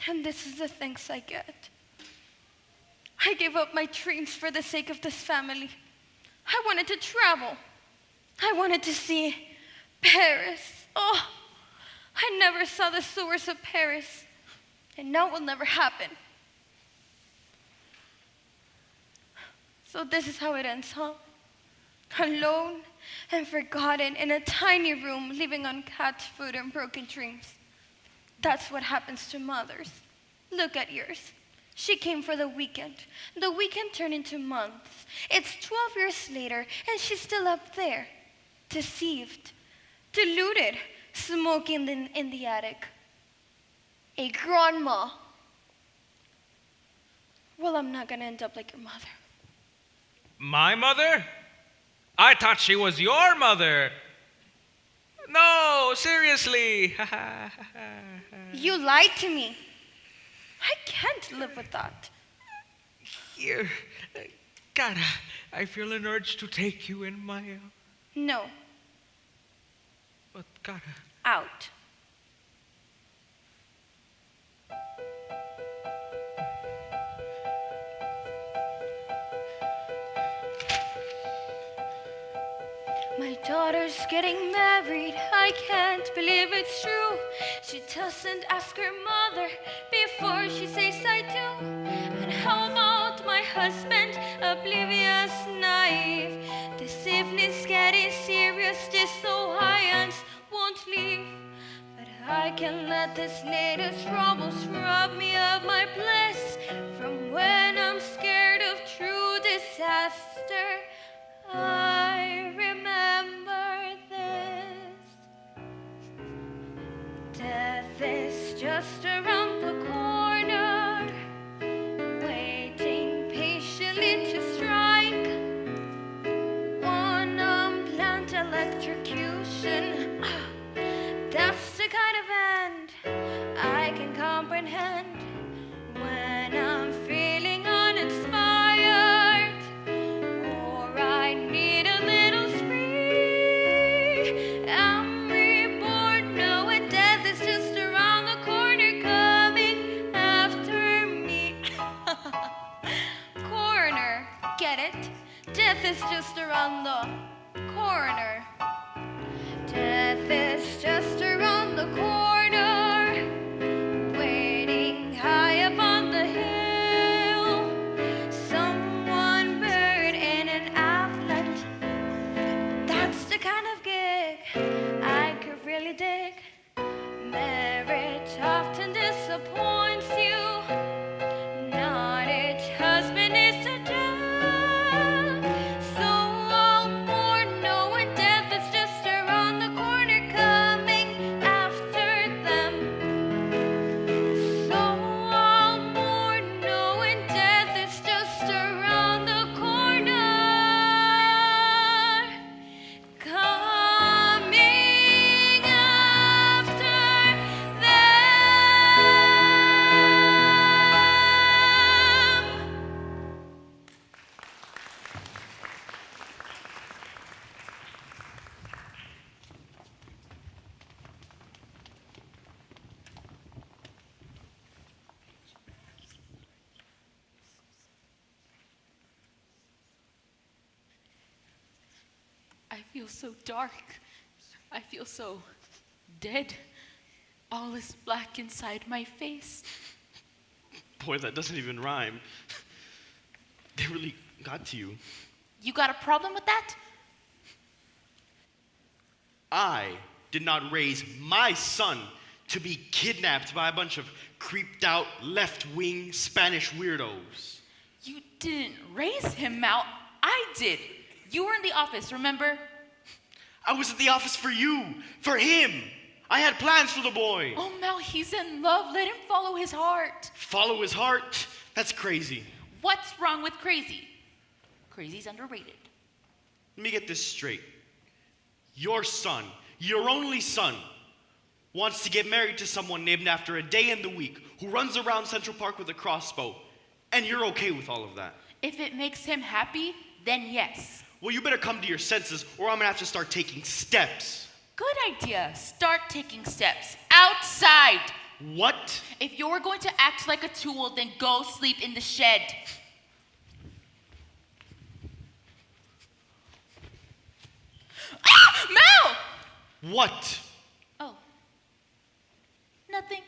[SPEAKER 2] And this is the thanks I get. I gave up my dreams for the sake of this family. I wanted to travel. I wanted to see Paris. Oh, I never saw the sewers of Paris. And now it will never happen. So this is how it ends, huh? Alone and forgotten in a tiny room, living on cat food and broken dreams. That's what happens to mothers. Look at yours. She came for the weekend. The weekend turned into months. It's 12 years later, and she's still up there. Deceived, deluded, smoking in the attic. A grandma. Well, I'm not gonna end up like your mother.
[SPEAKER 1] My mother? I thought she was your mother. No, seriously.
[SPEAKER 2] You lied to me. I can't live with that.
[SPEAKER 1] Here, Cara, I feel an urge to take you in my...
[SPEAKER 2] No,
[SPEAKER 1] But Cara...
[SPEAKER 2] out. My daughter's getting married, I can't believe it's true. She doesn't ask her mother before she says I do. And how about my husband, oblivious, naive? This evening's getting serious, disobedience won't leave. But I can let this latest troubles rob me of my bliss. From when I'm scared of true disaster, I remember this. Death is just around the corner, waiting patiently to strike. One unplanned electrocution, that's the kind of end I can comprehend when I'm feeling uninspired, or I need a little spree. I'm reborn, knowing death is just around the corner, coming after me. Corner, get it? Death is just around the corner.
[SPEAKER 8] feel so dark. I feel so dead. All is black inside my face.
[SPEAKER 9] Boy, that doesn't even rhyme. They really got to you.
[SPEAKER 8] You got a problem with that?
[SPEAKER 9] I did not raise my son to be kidnapped by a bunch of creeped out left-wing Spanish weirdos.
[SPEAKER 8] You didn't raise him, Mal. I did. You were in the office, remember?
[SPEAKER 9] I was at the office for you, for him. I had plans for the boy.
[SPEAKER 8] Oh, Mal, he's in love. Let him follow his heart.
[SPEAKER 9] Follow his heart? That's crazy.
[SPEAKER 8] What's wrong with crazy? Crazy's underrated.
[SPEAKER 9] Let me get this straight. Your son, your only son, wants to get married to someone named after a day in the week who runs around Central Park with a crossbow, and you're okay with all of that.
[SPEAKER 8] If it makes him happy, then yes.
[SPEAKER 9] Well, you better come to your senses, or I'm gonna have to start taking steps.
[SPEAKER 8] Good idea. Start taking steps outside.
[SPEAKER 9] What?
[SPEAKER 8] If you're going to act like a tool, then go sleep in the shed. Ah! Mel!
[SPEAKER 9] What?
[SPEAKER 8] Oh. Nothing.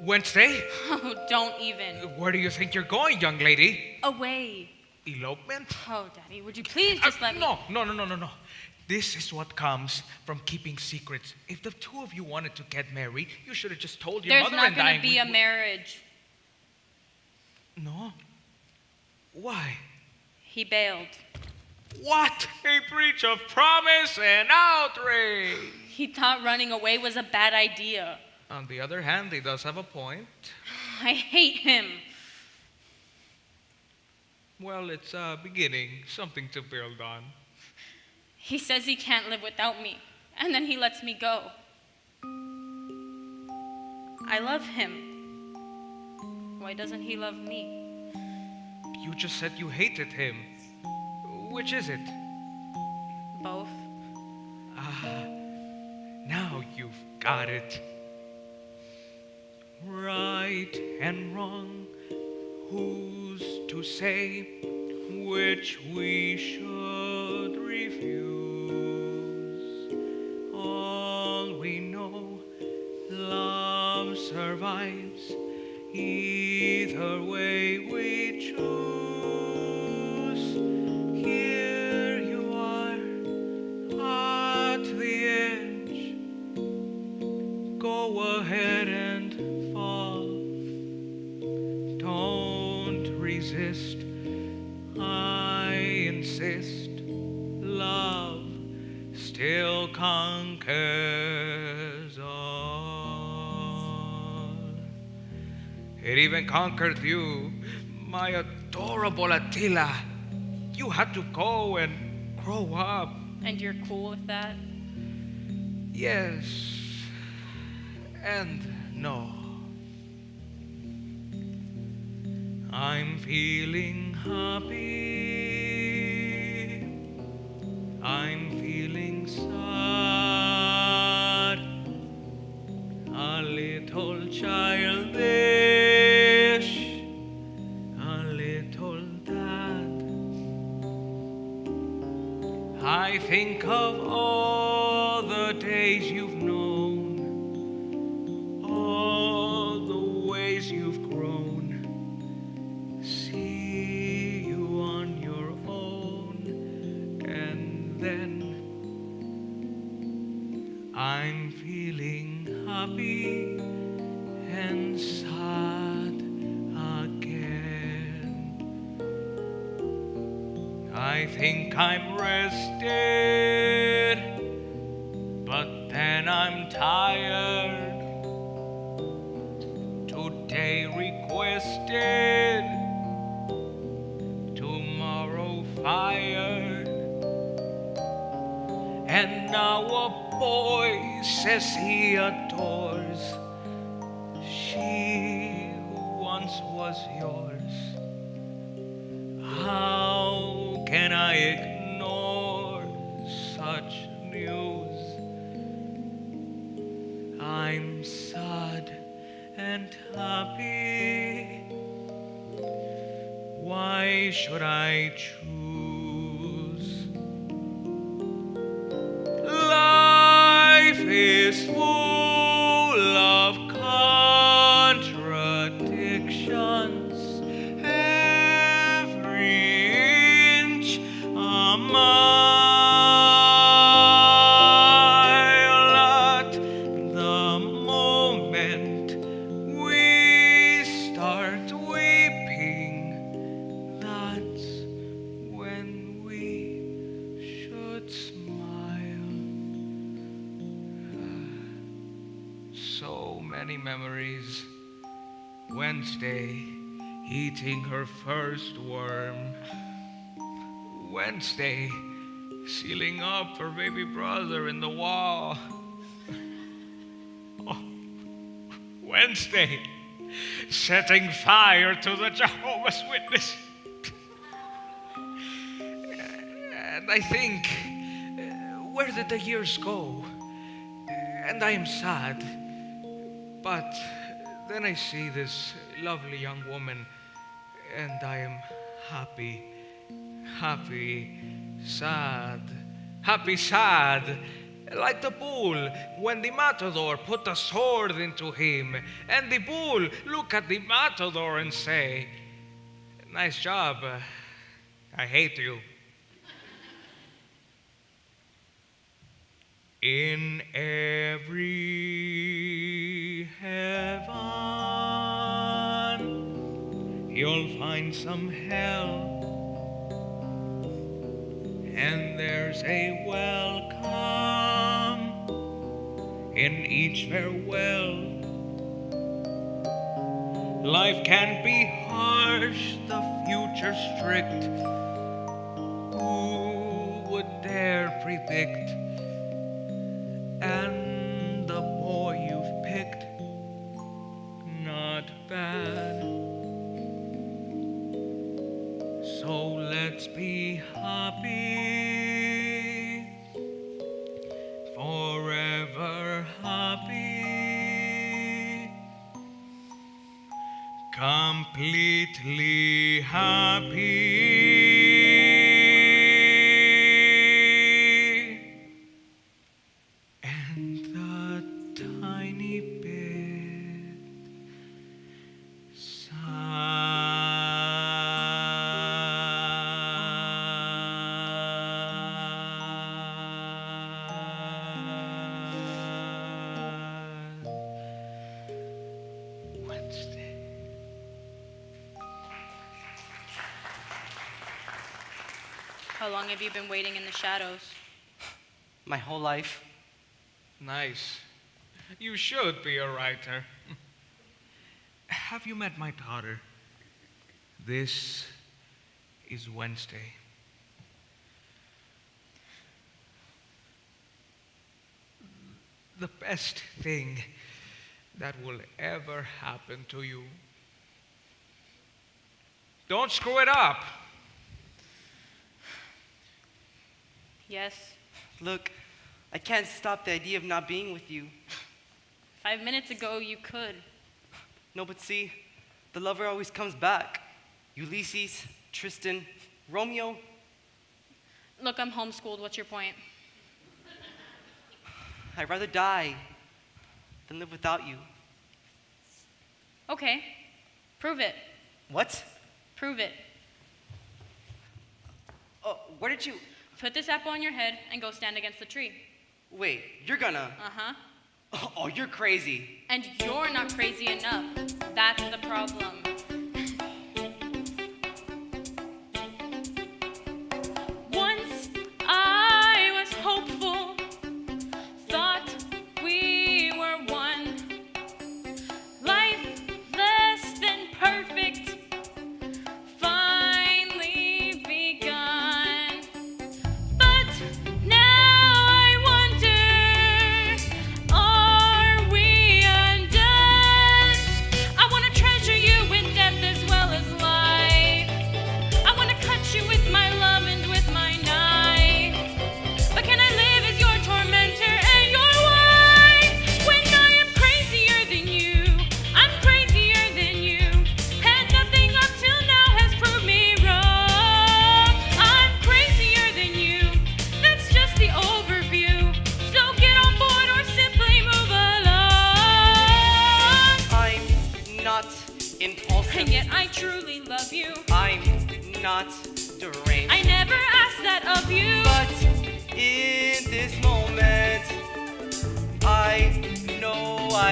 [SPEAKER 1] Wednesday?
[SPEAKER 4] Oh, don't even.
[SPEAKER 1] Where do you think you're going, young lady?
[SPEAKER 4] Away.
[SPEAKER 1] Elopement?
[SPEAKER 4] Oh, Daddy, would you please just let me...
[SPEAKER 1] No. This is what comes from keeping secrets. If the two of you wanted to get married, you should have just told your
[SPEAKER 4] There's
[SPEAKER 1] mother
[SPEAKER 4] not
[SPEAKER 1] and I.
[SPEAKER 4] going to be a marriage.
[SPEAKER 1] No? Why?
[SPEAKER 4] He bailed.
[SPEAKER 1] What? A breach of promise and outrage!
[SPEAKER 4] He thought running away was a bad idea.
[SPEAKER 1] On the other hand, he does have a point.
[SPEAKER 4] I hate him.
[SPEAKER 1] Well, it's a beginning, something to build on.
[SPEAKER 4] He says he can't live without me, and then he lets me go. I love him. Why doesn't he love me?
[SPEAKER 1] You just said you hated him. Which is it?
[SPEAKER 4] Both.
[SPEAKER 1] Now you've got it. Right and wrong, who's to say which we should refuse? All we know, love survives either way we choose. Here you are at the edge. Go ahead and fall. Don't resist. I insist. Love still conquers all. It even conquered you, my adorable Attila. You had to go and grow up.
[SPEAKER 4] And you're cool with that?
[SPEAKER 1] Yes and no. I'm feeling happy. I'm feeling sad. A little childish. A little sad. I think of all the days you've known, all the ways you've grown. See you on your own, and then I'm feeling happy and sad again. I think I'm rested, but then I'm tired. Today requested, tomorrow fired. And now a boy says he adores she who once was yours. How can I ignore such news? I'm sad and happy. Why should I choose? Life is full of contradictions. Every inch a mile. At the moment we start weeping, that's when we should smile. So many memories. Wednesday, eating her first worm. Wednesday, sealing up her baby brother in the wall. Oh, Wednesday, setting fire to the Jehovah's Witness. And I think, where did the years go? And I am sad. But then I see this lovely young woman, and I am happy, sad, like the bull when the matador put a sword into him, and the bull look at the matador and say, "Nice job, I hate you." In every heaven, you'll find some hell, and there's a welcome in each farewell. Life can be harsh, the future strict. Who would dare predict? And the boy you've picked, not bad. So let's be happy, forever happy, completely happy.
[SPEAKER 4] How long have you been waiting in the shadows?
[SPEAKER 10] My whole life.
[SPEAKER 1] Nice. You should be a writer. Have you met my daughter? This is Wednesday. The best thing that will ever happen to you. Don't screw it up.
[SPEAKER 4] Yes.
[SPEAKER 10] Look, I can't stop the idea of not being with you.
[SPEAKER 4] 5 minutes ago, you could.
[SPEAKER 10] No, but see, the lover always comes back. Ulysses, Tristan, Romeo.
[SPEAKER 4] Look, I'm homeschooled. What's your point?
[SPEAKER 10] I'd rather die than live without you.
[SPEAKER 4] Okay. Prove it.
[SPEAKER 10] What?
[SPEAKER 4] Prove it.
[SPEAKER 10] Oh, where did you...
[SPEAKER 4] Put this apple on your head and go stand against the tree.
[SPEAKER 10] Wait, you're gonna...
[SPEAKER 4] Uh-huh.
[SPEAKER 10] Oh, you're crazy.
[SPEAKER 4] And you're not crazy enough. That's the problem.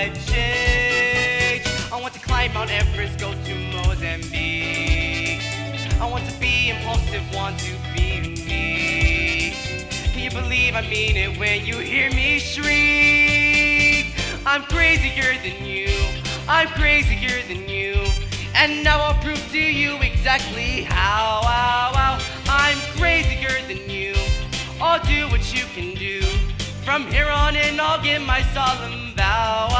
[SPEAKER 10] life change. I want to climb Mount Everest, go to Mozambique. I want to be impulsive, want to be unique. Can you believe I mean it when you hear me shriek? I'm crazier than you, I'm crazier than you. And now I'll prove to you exactly how. I'm crazier than you, I'll do what you can do. From here on in, I'll give my solemn vow.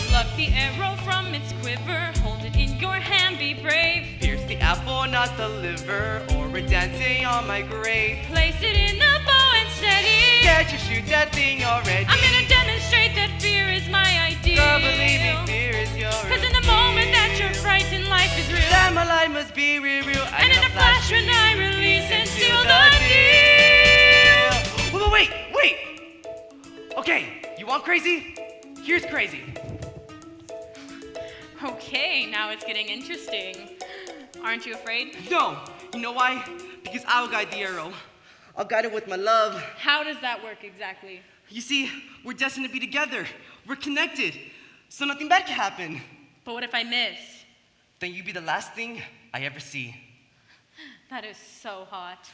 [SPEAKER 4] Pluck the arrow from its quiver, hold it in your hand, be brave.
[SPEAKER 10] Pierce the apple, not the liver, or a dancing on my grave.
[SPEAKER 4] Place it in the bow and steady.
[SPEAKER 10] Can't you shoot that thing already?
[SPEAKER 4] I'm gonna demonstrate that fear is my ideal.
[SPEAKER 10] Girl, believe me, fear is yours.
[SPEAKER 4] Cause in the moment that you're frightened, life is real.
[SPEAKER 10] That my life must be real.
[SPEAKER 4] And in a flash when I release and seal the deal.
[SPEAKER 10] Well, wait. Okay, you want crazy? Here's crazy.
[SPEAKER 4] Okay, now it's getting interesting. Aren't you afraid?
[SPEAKER 10] No, you know why? Because I'll guide the arrow. I'll guide it with my love.
[SPEAKER 4] How does that work exactly?
[SPEAKER 10] You see, we're destined to be together. We're connected, so nothing bad can happen.
[SPEAKER 4] But what if I miss?
[SPEAKER 10] Then you be the last thing I ever see.
[SPEAKER 4] That is so hot.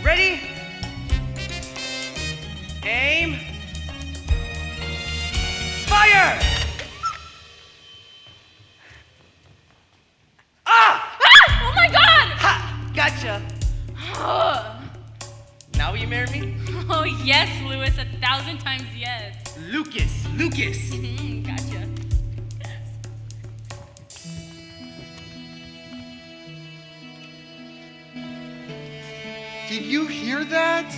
[SPEAKER 10] Ready? Aim. Fire! Ah!
[SPEAKER 4] Oh my god!
[SPEAKER 10] Ha! Gotcha. Now will you marry me?
[SPEAKER 4] Oh yes, Louis, 1,000 times yes.
[SPEAKER 10] Lucas.
[SPEAKER 4] Gotcha.
[SPEAKER 3] Did you hear that?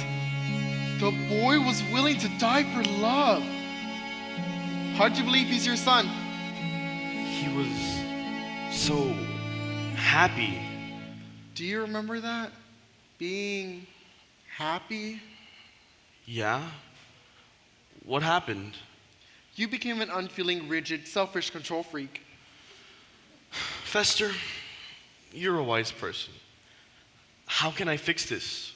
[SPEAKER 3] The boy was willing to die for love. How'd you believe he's your son?
[SPEAKER 9] He was so happy.
[SPEAKER 3] Do you remember that? Being happy?
[SPEAKER 9] Yeah? What happened?
[SPEAKER 3] You became an unfeeling, rigid, selfish control freak.
[SPEAKER 9] Fester, you're a wise person. How can I fix this?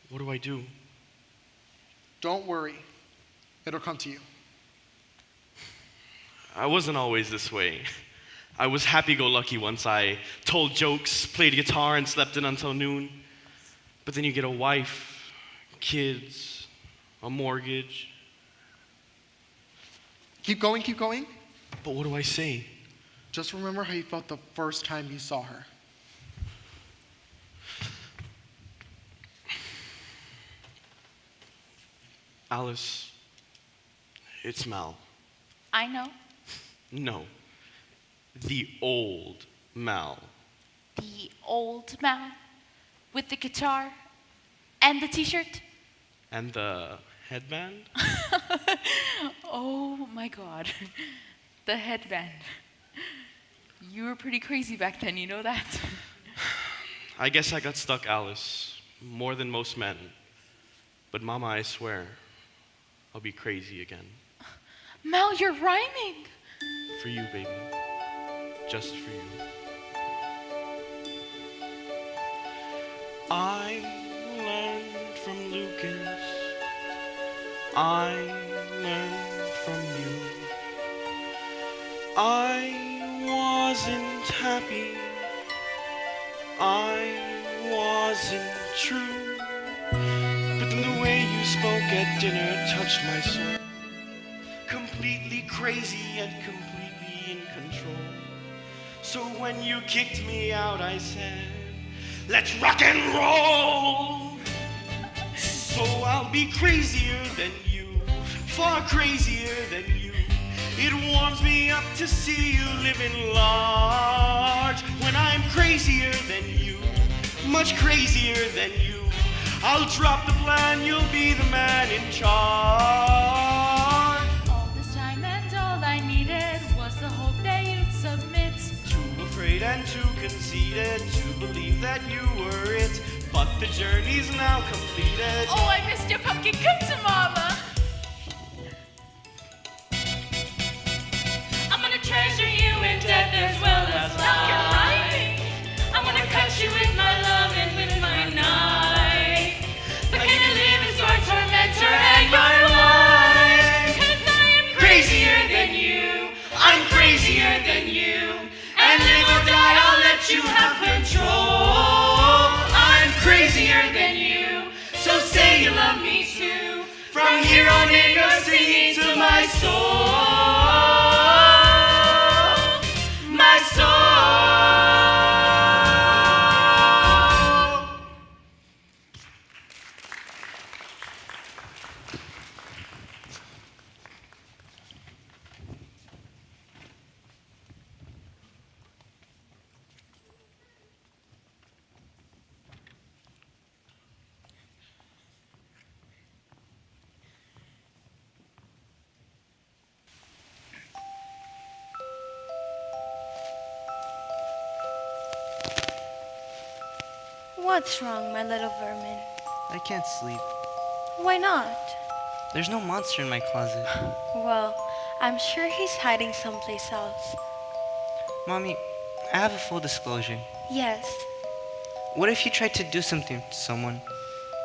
[SPEAKER 9] What do I do?
[SPEAKER 3] Don't worry. It'll come to you.
[SPEAKER 9] I wasn't always this way. I was happy-go-lucky once. I told jokes, played guitar, and slept in until noon. But then you get a wife, kids, a mortgage.
[SPEAKER 3] Keep going, keep going.
[SPEAKER 9] But what do I say?
[SPEAKER 3] Just remember how you felt the first time you saw her.
[SPEAKER 9] Alice, it's Mal.
[SPEAKER 8] I know.
[SPEAKER 9] No, the old Mal.
[SPEAKER 8] The old man with the guitar and the t-shirt.
[SPEAKER 9] And the headband?
[SPEAKER 8] Oh my God. The headband. You were pretty crazy back then, you know that?
[SPEAKER 9] I guess I got stuck, Alice, more than most men. But Mama, I swear, I'll be crazy again.
[SPEAKER 8] Mel, you're rhyming.
[SPEAKER 9] For you, baby. Just for you. I learned from Lucas. I learned from you. I wasn't happy. I wasn't true. But then the way you spoke at dinner touched my soul. Completely crazy and completely in control. So when you kicked me out, I said, let's rock and roll. So I'll be crazier than you, far crazier than you. It warms me up to see you living large. When I'm crazier than you, much crazier than you, I'll drop the plan, you'll be the man in charge.
[SPEAKER 8] All this time and all I needed was the hope that you'd submit.
[SPEAKER 9] Too afraid and too conceited to believe that you were it. But the journey's now completed.
[SPEAKER 8] Oh, I missed your pumpkin. Come to mama.
[SPEAKER 4] I'm gonna treasure you in death as well as life.
[SPEAKER 8] You're rhyming.
[SPEAKER 4] I'm gonna cut you with my love and with my knife. But can you live in swords
[SPEAKER 7] Ironing, you're singing to my soul, my soul.
[SPEAKER 2] What's wrong, my little vermin?
[SPEAKER 10] I can't sleep.
[SPEAKER 2] Why not?
[SPEAKER 10] There's no monster in my closet.
[SPEAKER 2] Well, I'm sure he's hiding someplace else.
[SPEAKER 10] Mommy, I have a full disclosure.
[SPEAKER 2] Yes.
[SPEAKER 10] What if you tried to do something to someone,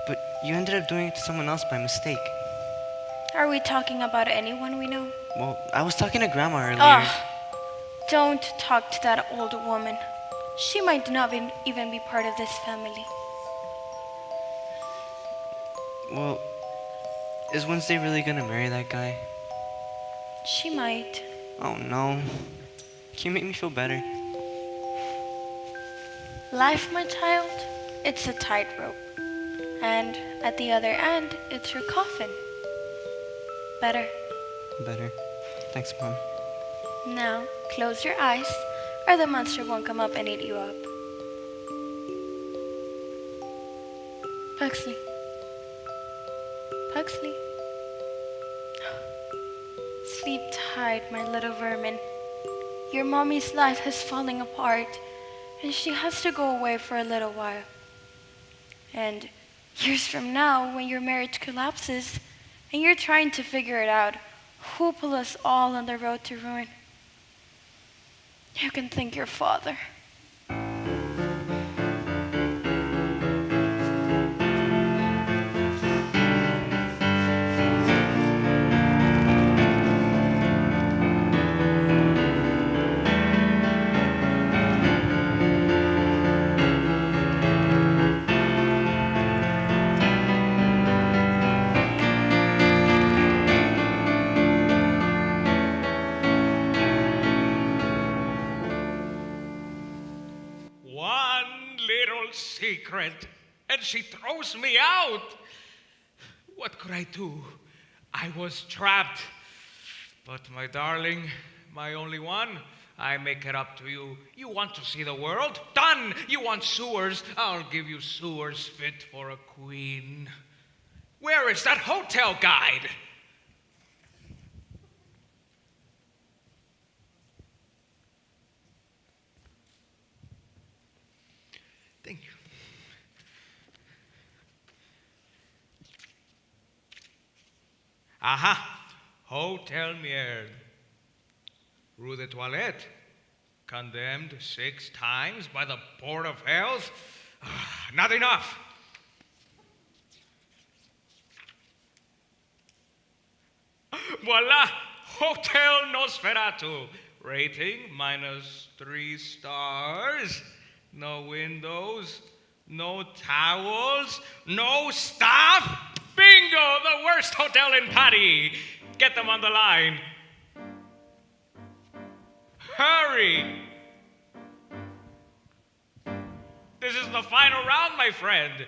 [SPEAKER 10] but you ended up doing it to someone else by mistake?
[SPEAKER 2] Are we talking about anyone we know?
[SPEAKER 10] Well, I was talking to Grandma earlier.
[SPEAKER 2] Ugh. Don't talk to that old woman. She might not even be part of this family.
[SPEAKER 10] Well, is Wednesday really gonna marry that guy?
[SPEAKER 2] She might.
[SPEAKER 10] Oh no. Can you make me feel better?
[SPEAKER 2] Life, my child, it's a tightrope. And at the other end, it's your coffin. Better.
[SPEAKER 10] Better. Thanks, Mom.
[SPEAKER 2] Now, close your eyes, or the monster won't come up and eat you up. Pugsley. Pugsley. Sleep tight, my little vermin. Your mommy's life is falling apart, and she has to go away for a little while. And years from now, when your marriage collapses, and you're trying to figure it out, who pull us all on the road to ruin? You can thank your father.
[SPEAKER 1] One little secret, and she throws me out. What could I do? I was trapped. But my darling, my only one, I make it up to you. You want to see the world? Done! You want sewers? I'll give you sewers fit for a queen. Where is that hotel guide? Thank you. Aha! Hotel Mierde. Rue de Toilette. Condemned 6 times by the Board of Health. Not enough. Voila! Hotel Nosferatu. Rating -3 stars. No windows. No towels. No staff. Bingo! The worst hotel in Paris. Get them on the line. Hurry! This is the final round, my friend.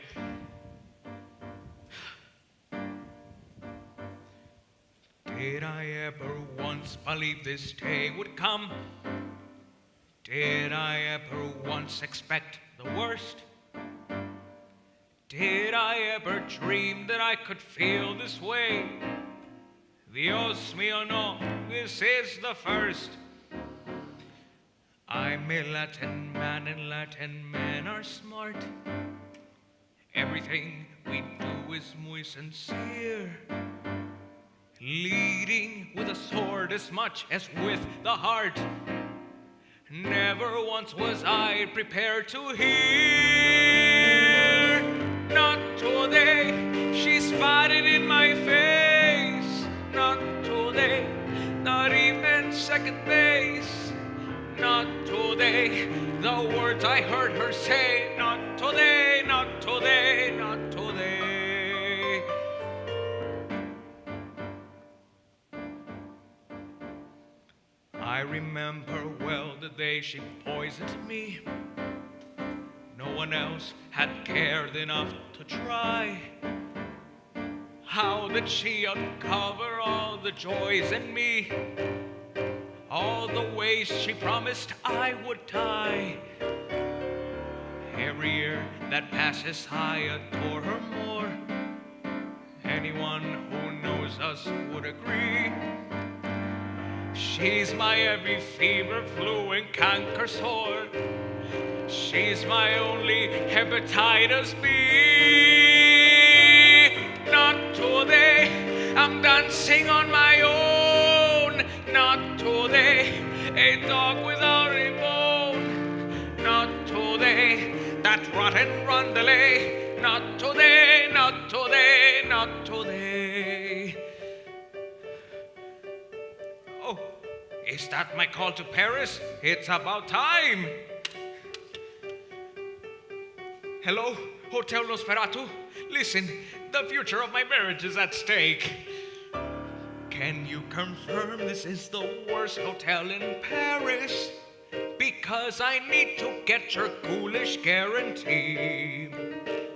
[SPEAKER 1] Did I ever once believe this day would come? Did I ever once expect the worst? Did I ever dream that I could feel this way? Dios mío, no, this is the first. I'm a Latin man, and Latin men are smart. Everything we do is muy sincere. Leading with a sword as much as with the heart. Never once was I prepared to hear. Not today, she spat it in my face. Not today, not even second base. Not today, the words I heard her say. Not today, not today, not today. remember well the day she poisoned me. No one else had cared enough to try. How did she uncover all the joys in me? All the ways she promised I would die. Every year that passes, I adore her more. Anyone who knows us would agree. She's my every fever, flu, and canker sore. She's my only hepatitis B. Not today, I'm dancing on my own. Not today, a dog without a bone. Not today, that rotten rondelay. Not today, not today, not today. Oh, is that my call to Paris? It's about time. Hello, Hotel Nosferatu? Listen, the future of my marriage is at stake. Can you confirm this is the worst hotel in Paris? Because I need to get your ghoulish guarantee.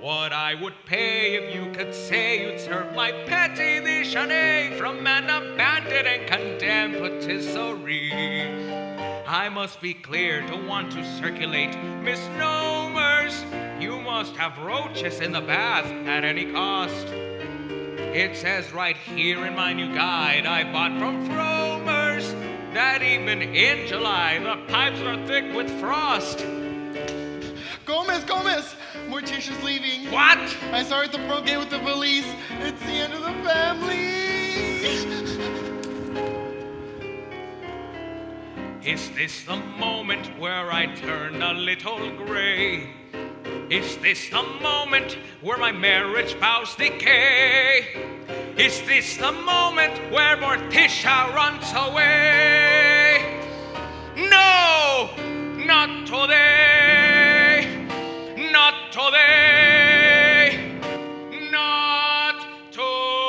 [SPEAKER 1] What I would pay if you could say you'd serve my petit déjeuner from an abandoned and condemned patisserie. I must be clear to want to circulate misnomers. You must have roaches in the bath at any cost. It says right here in my new guide I bought from Fromers that even in July the pipes are thick with frost.
[SPEAKER 3] Gomez, Gomez! Morticia's leaving.
[SPEAKER 1] What?
[SPEAKER 3] I saw her at the front gate with the police. It's the end of the family.
[SPEAKER 1] Is this the moment where I turn a little gray? Is this the moment where my marriage vows decay? Is this the moment where Morticia runs away? No! Not today! Not today! Not today!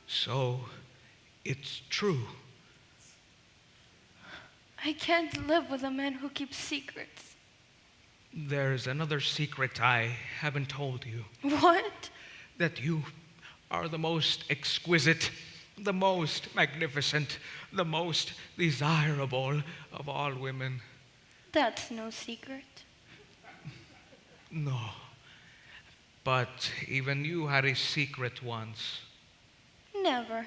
[SPEAKER 1] So, it's true.
[SPEAKER 2] I can't live with a man who keeps secrets.
[SPEAKER 1] There's another secret I haven't told you.
[SPEAKER 2] What?
[SPEAKER 1] That you are the most exquisite, the most magnificent, the most desirable of all women.
[SPEAKER 2] That's no secret.
[SPEAKER 1] No. But even you had a secret once.
[SPEAKER 2] Never.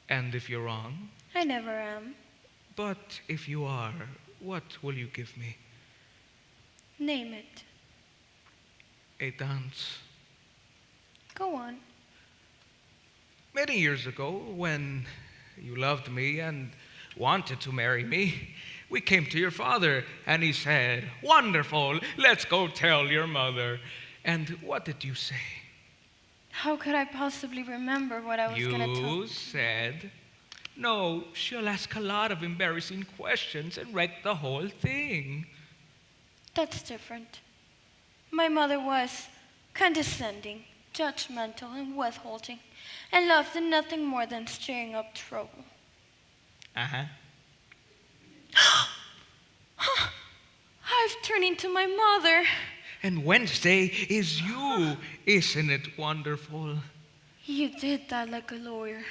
[SPEAKER 1] And if you're wrong?
[SPEAKER 2] I never am.
[SPEAKER 1] But if you are, what will you give me?
[SPEAKER 2] Name it.
[SPEAKER 1] A dance.
[SPEAKER 2] Go on.
[SPEAKER 1] Many years ago, when you loved me and wanted to marry me, we came to your father and he said, "Wonderful, let's go tell your mother." And what did you say?
[SPEAKER 2] How could I possibly remember what I was going to tell?
[SPEAKER 1] You said, "No, she'll ask a lot of embarrassing questions and wreck the whole thing."
[SPEAKER 2] That's different. My mother was condescending, judgmental, and withholding, and loved nothing more than stirring up trouble.
[SPEAKER 1] Uh-huh.
[SPEAKER 2] I I've turned into my mother.
[SPEAKER 1] And Wednesday is you. Isn't it wonderful?
[SPEAKER 2] You did that like a lawyer.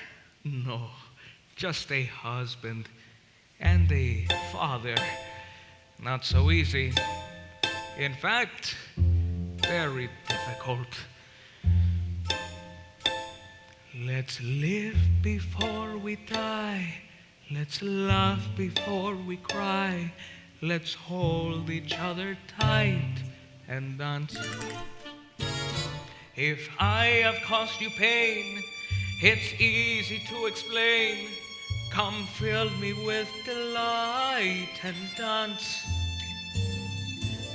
[SPEAKER 1] No, just a husband and a father. Not so easy. In fact, very difficult. Let's live before we die. Let's laugh before we cry. Let's hold each other tight and dance. If I have caused you pain, it's easy to explain. Come fill me with delight and dance.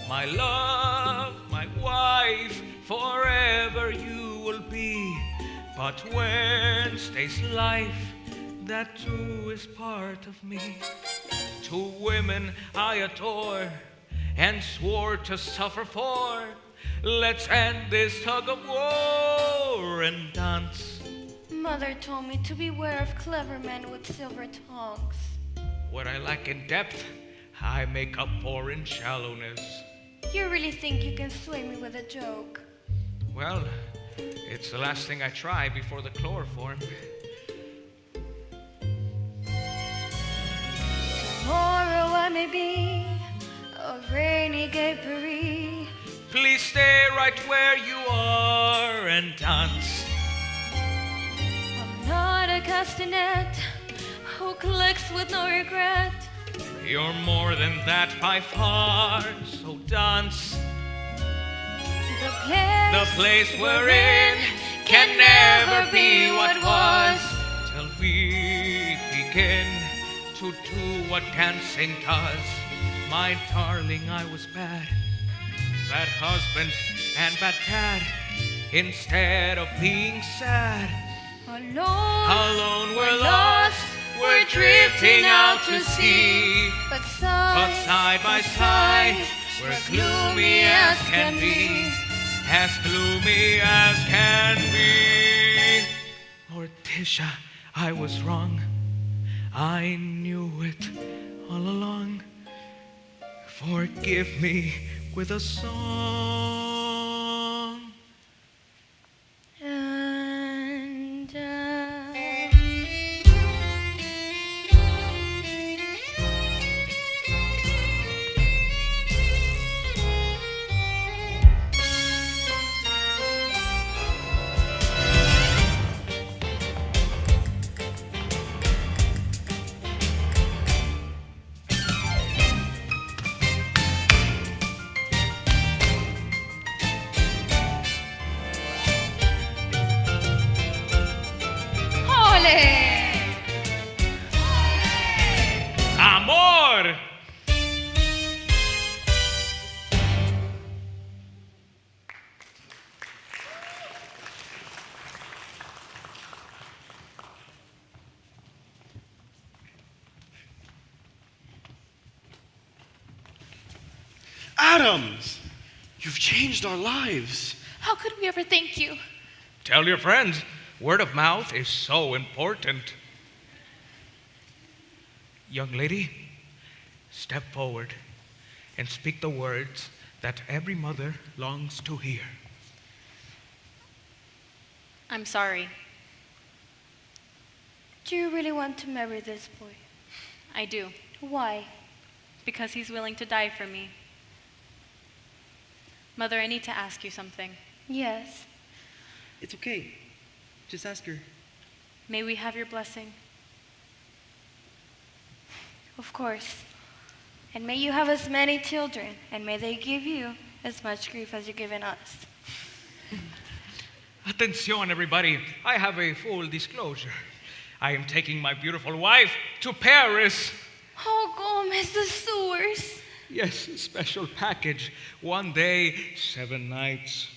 [SPEAKER 1] My love, my wife, forever you will be. But Wednesday's life, that too is part of me. Two women I adore and swore to suffer for. Let's end this tug of war and dance.
[SPEAKER 2] Mother told me to beware of clever men with silver tongues.
[SPEAKER 1] What I lack in depth, I make up for in shallowness.
[SPEAKER 2] You really think you can sway me with a joke?
[SPEAKER 1] Well, it's the last thing I try before the chloroform.
[SPEAKER 2] Tomorrow I may be a rainy gay Paris.
[SPEAKER 1] Please stay right where you are and dance.
[SPEAKER 2] I'm not a castanet who clicks with no regret.
[SPEAKER 1] You're more than that by far, so dance. The place we're in can never be what was till we begin to do what dancing does. My darling, I was bad husband and bad dad. Instead of being sad, alone we're lost, we're drifting out to sea.
[SPEAKER 2] But
[SPEAKER 1] side by side, we're gloomy as can be, as gloomy as can be. Morticia, I was wrong. I knew it all along. Forgive me with a song.
[SPEAKER 2] And
[SPEAKER 1] Amor!
[SPEAKER 9] Addams, you've changed our lives.
[SPEAKER 8] How could we ever thank you?
[SPEAKER 1] Tell your friends, word of mouth is so important. Young lady, step forward and speak the words that every mother longs to hear.
[SPEAKER 4] I'm sorry.
[SPEAKER 2] do you really want to marry this boy?
[SPEAKER 4] I do.
[SPEAKER 2] Why?
[SPEAKER 4] Because he's willing to die for me. Mother, I need to ask you something.
[SPEAKER 2] Yes.
[SPEAKER 5] It's okay. Just ask her.
[SPEAKER 4] May we have your blessing?
[SPEAKER 2] Of course. And may you have as many children, and may they give you as much grief as you've given us.
[SPEAKER 1] Attention, everybody. I have a full disclosure. I am taking my beautiful wife to Paris.
[SPEAKER 2] Oh, Gomez, the sewers.
[SPEAKER 1] Yes, special package. 1 day, 7 nights.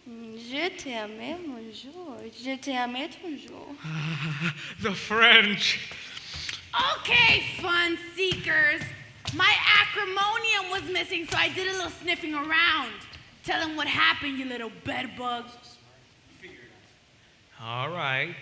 [SPEAKER 2] Je t'aimais, mon jour. Je t'aimais toujours.
[SPEAKER 1] The French.
[SPEAKER 11] Okay, fun seekers. My acrimonium was missing, so I did a little sniffing around. Tell them what happened, you little bedbugs.
[SPEAKER 1] All right.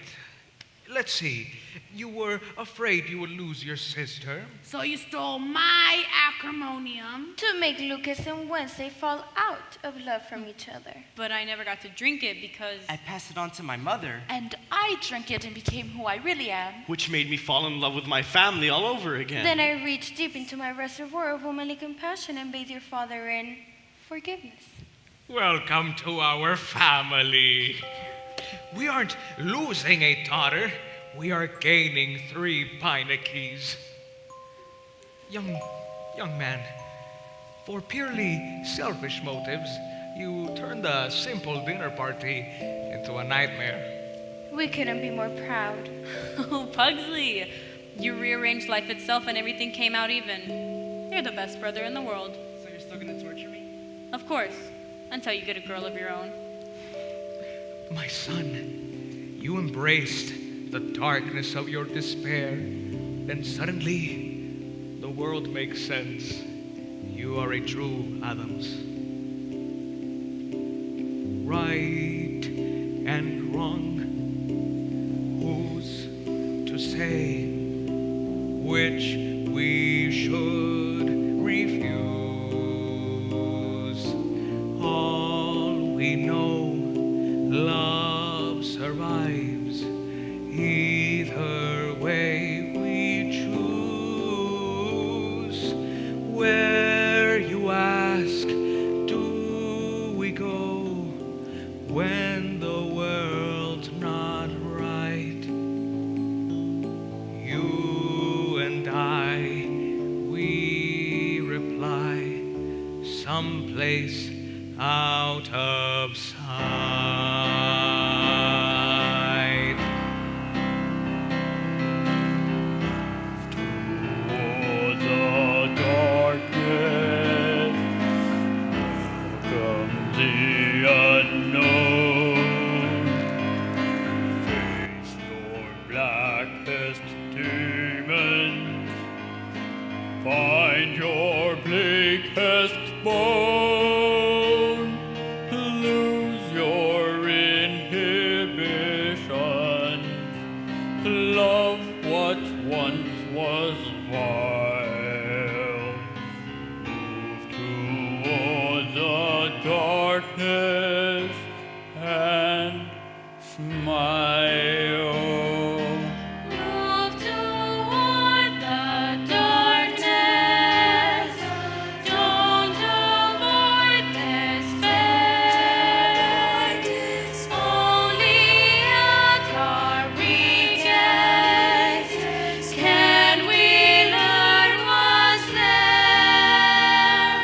[SPEAKER 1] let's see. You were afraid you would lose your sister.
[SPEAKER 11] So you stole my acrimonium.
[SPEAKER 2] To make Lucas and Wednesday fall out of love from each other.
[SPEAKER 4] But I never got to drink it because
[SPEAKER 10] I passed it on to my mother.
[SPEAKER 8] And I drank it and became who I really am.
[SPEAKER 9] Which made me fall in love with my family all over again.
[SPEAKER 2] Then I reached deep into my reservoir of womanly compassion and bathed your father in forgiveness.
[SPEAKER 1] Welcome to our family. We aren't losing a daughter. We are gaining 3 Pinocchies. Young man, for purely selfish motives, you turned a simple dinner party into a nightmare.
[SPEAKER 2] We couldn't be more proud.
[SPEAKER 4] oh, Pugsley, you rearranged life itself and everything came out even. You're the best brother in the world.
[SPEAKER 10] So you're still gonna torture me?
[SPEAKER 4] Of course, until you get a girl of your own.
[SPEAKER 1] My son, you embraced the darkness of your despair. Then suddenly, the world makes sense. You are a true Addams. Right and wrong, who's to say which we should refuse? All we know, love survives. Either way we choose. Where, you ask, do we go when the world's not right? You and I, we reply, someplace out of sight.
[SPEAKER 12] Find your bleakest bone, lose your inhibition, love what once was vile, move toward the darkness and smile.
[SPEAKER 4] Move toward the darkness. Don't avoid despair. Only at our weakest can we learn what's there.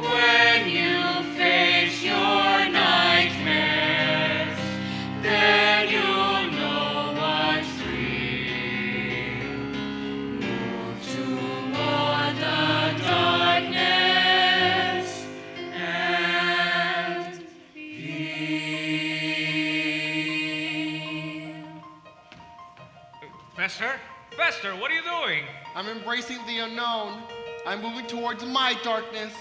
[SPEAKER 4] When you face your nightmares, then you'll know what's real. Move toward the darkness and feel.
[SPEAKER 1] Fester, what are you doing?
[SPEAKER 3] I'm embracing the unknown. I'm moving towards my darkness.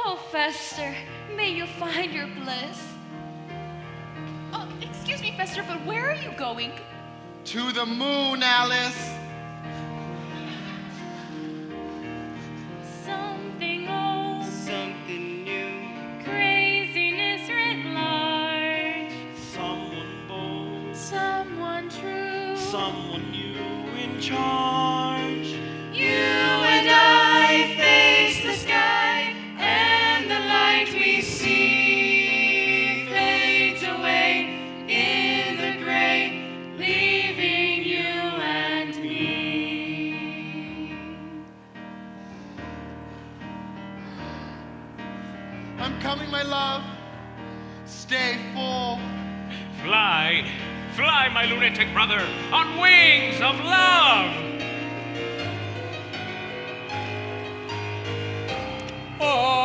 [SPEAKER 2] Oh, Fester, may you find your bliss.
[SPEAKER 8] Oh, excuse me, Fester, but where are you going?
[SPEAKER 3] To the moon, Alice.
[SPEAKER 4] Something old,
[SPEAKER 10] Something new,
[SPEAKER 4] craziness writ large,
[SPEAKER 9] Someone bold,
[SPEAKER 4] someone true.
[SPEAKER 9] someone new in charge.
[SPEAKER 4] You and I face the sky, and the light we see fades away in the gray, leaving you and me.
[SPEAKER 3] I'm coming, my love. Stay full.
[SPEAKER 1] Fly, fly, my lunatic brother, on wings of love.
[SPEAKER 12] Oh,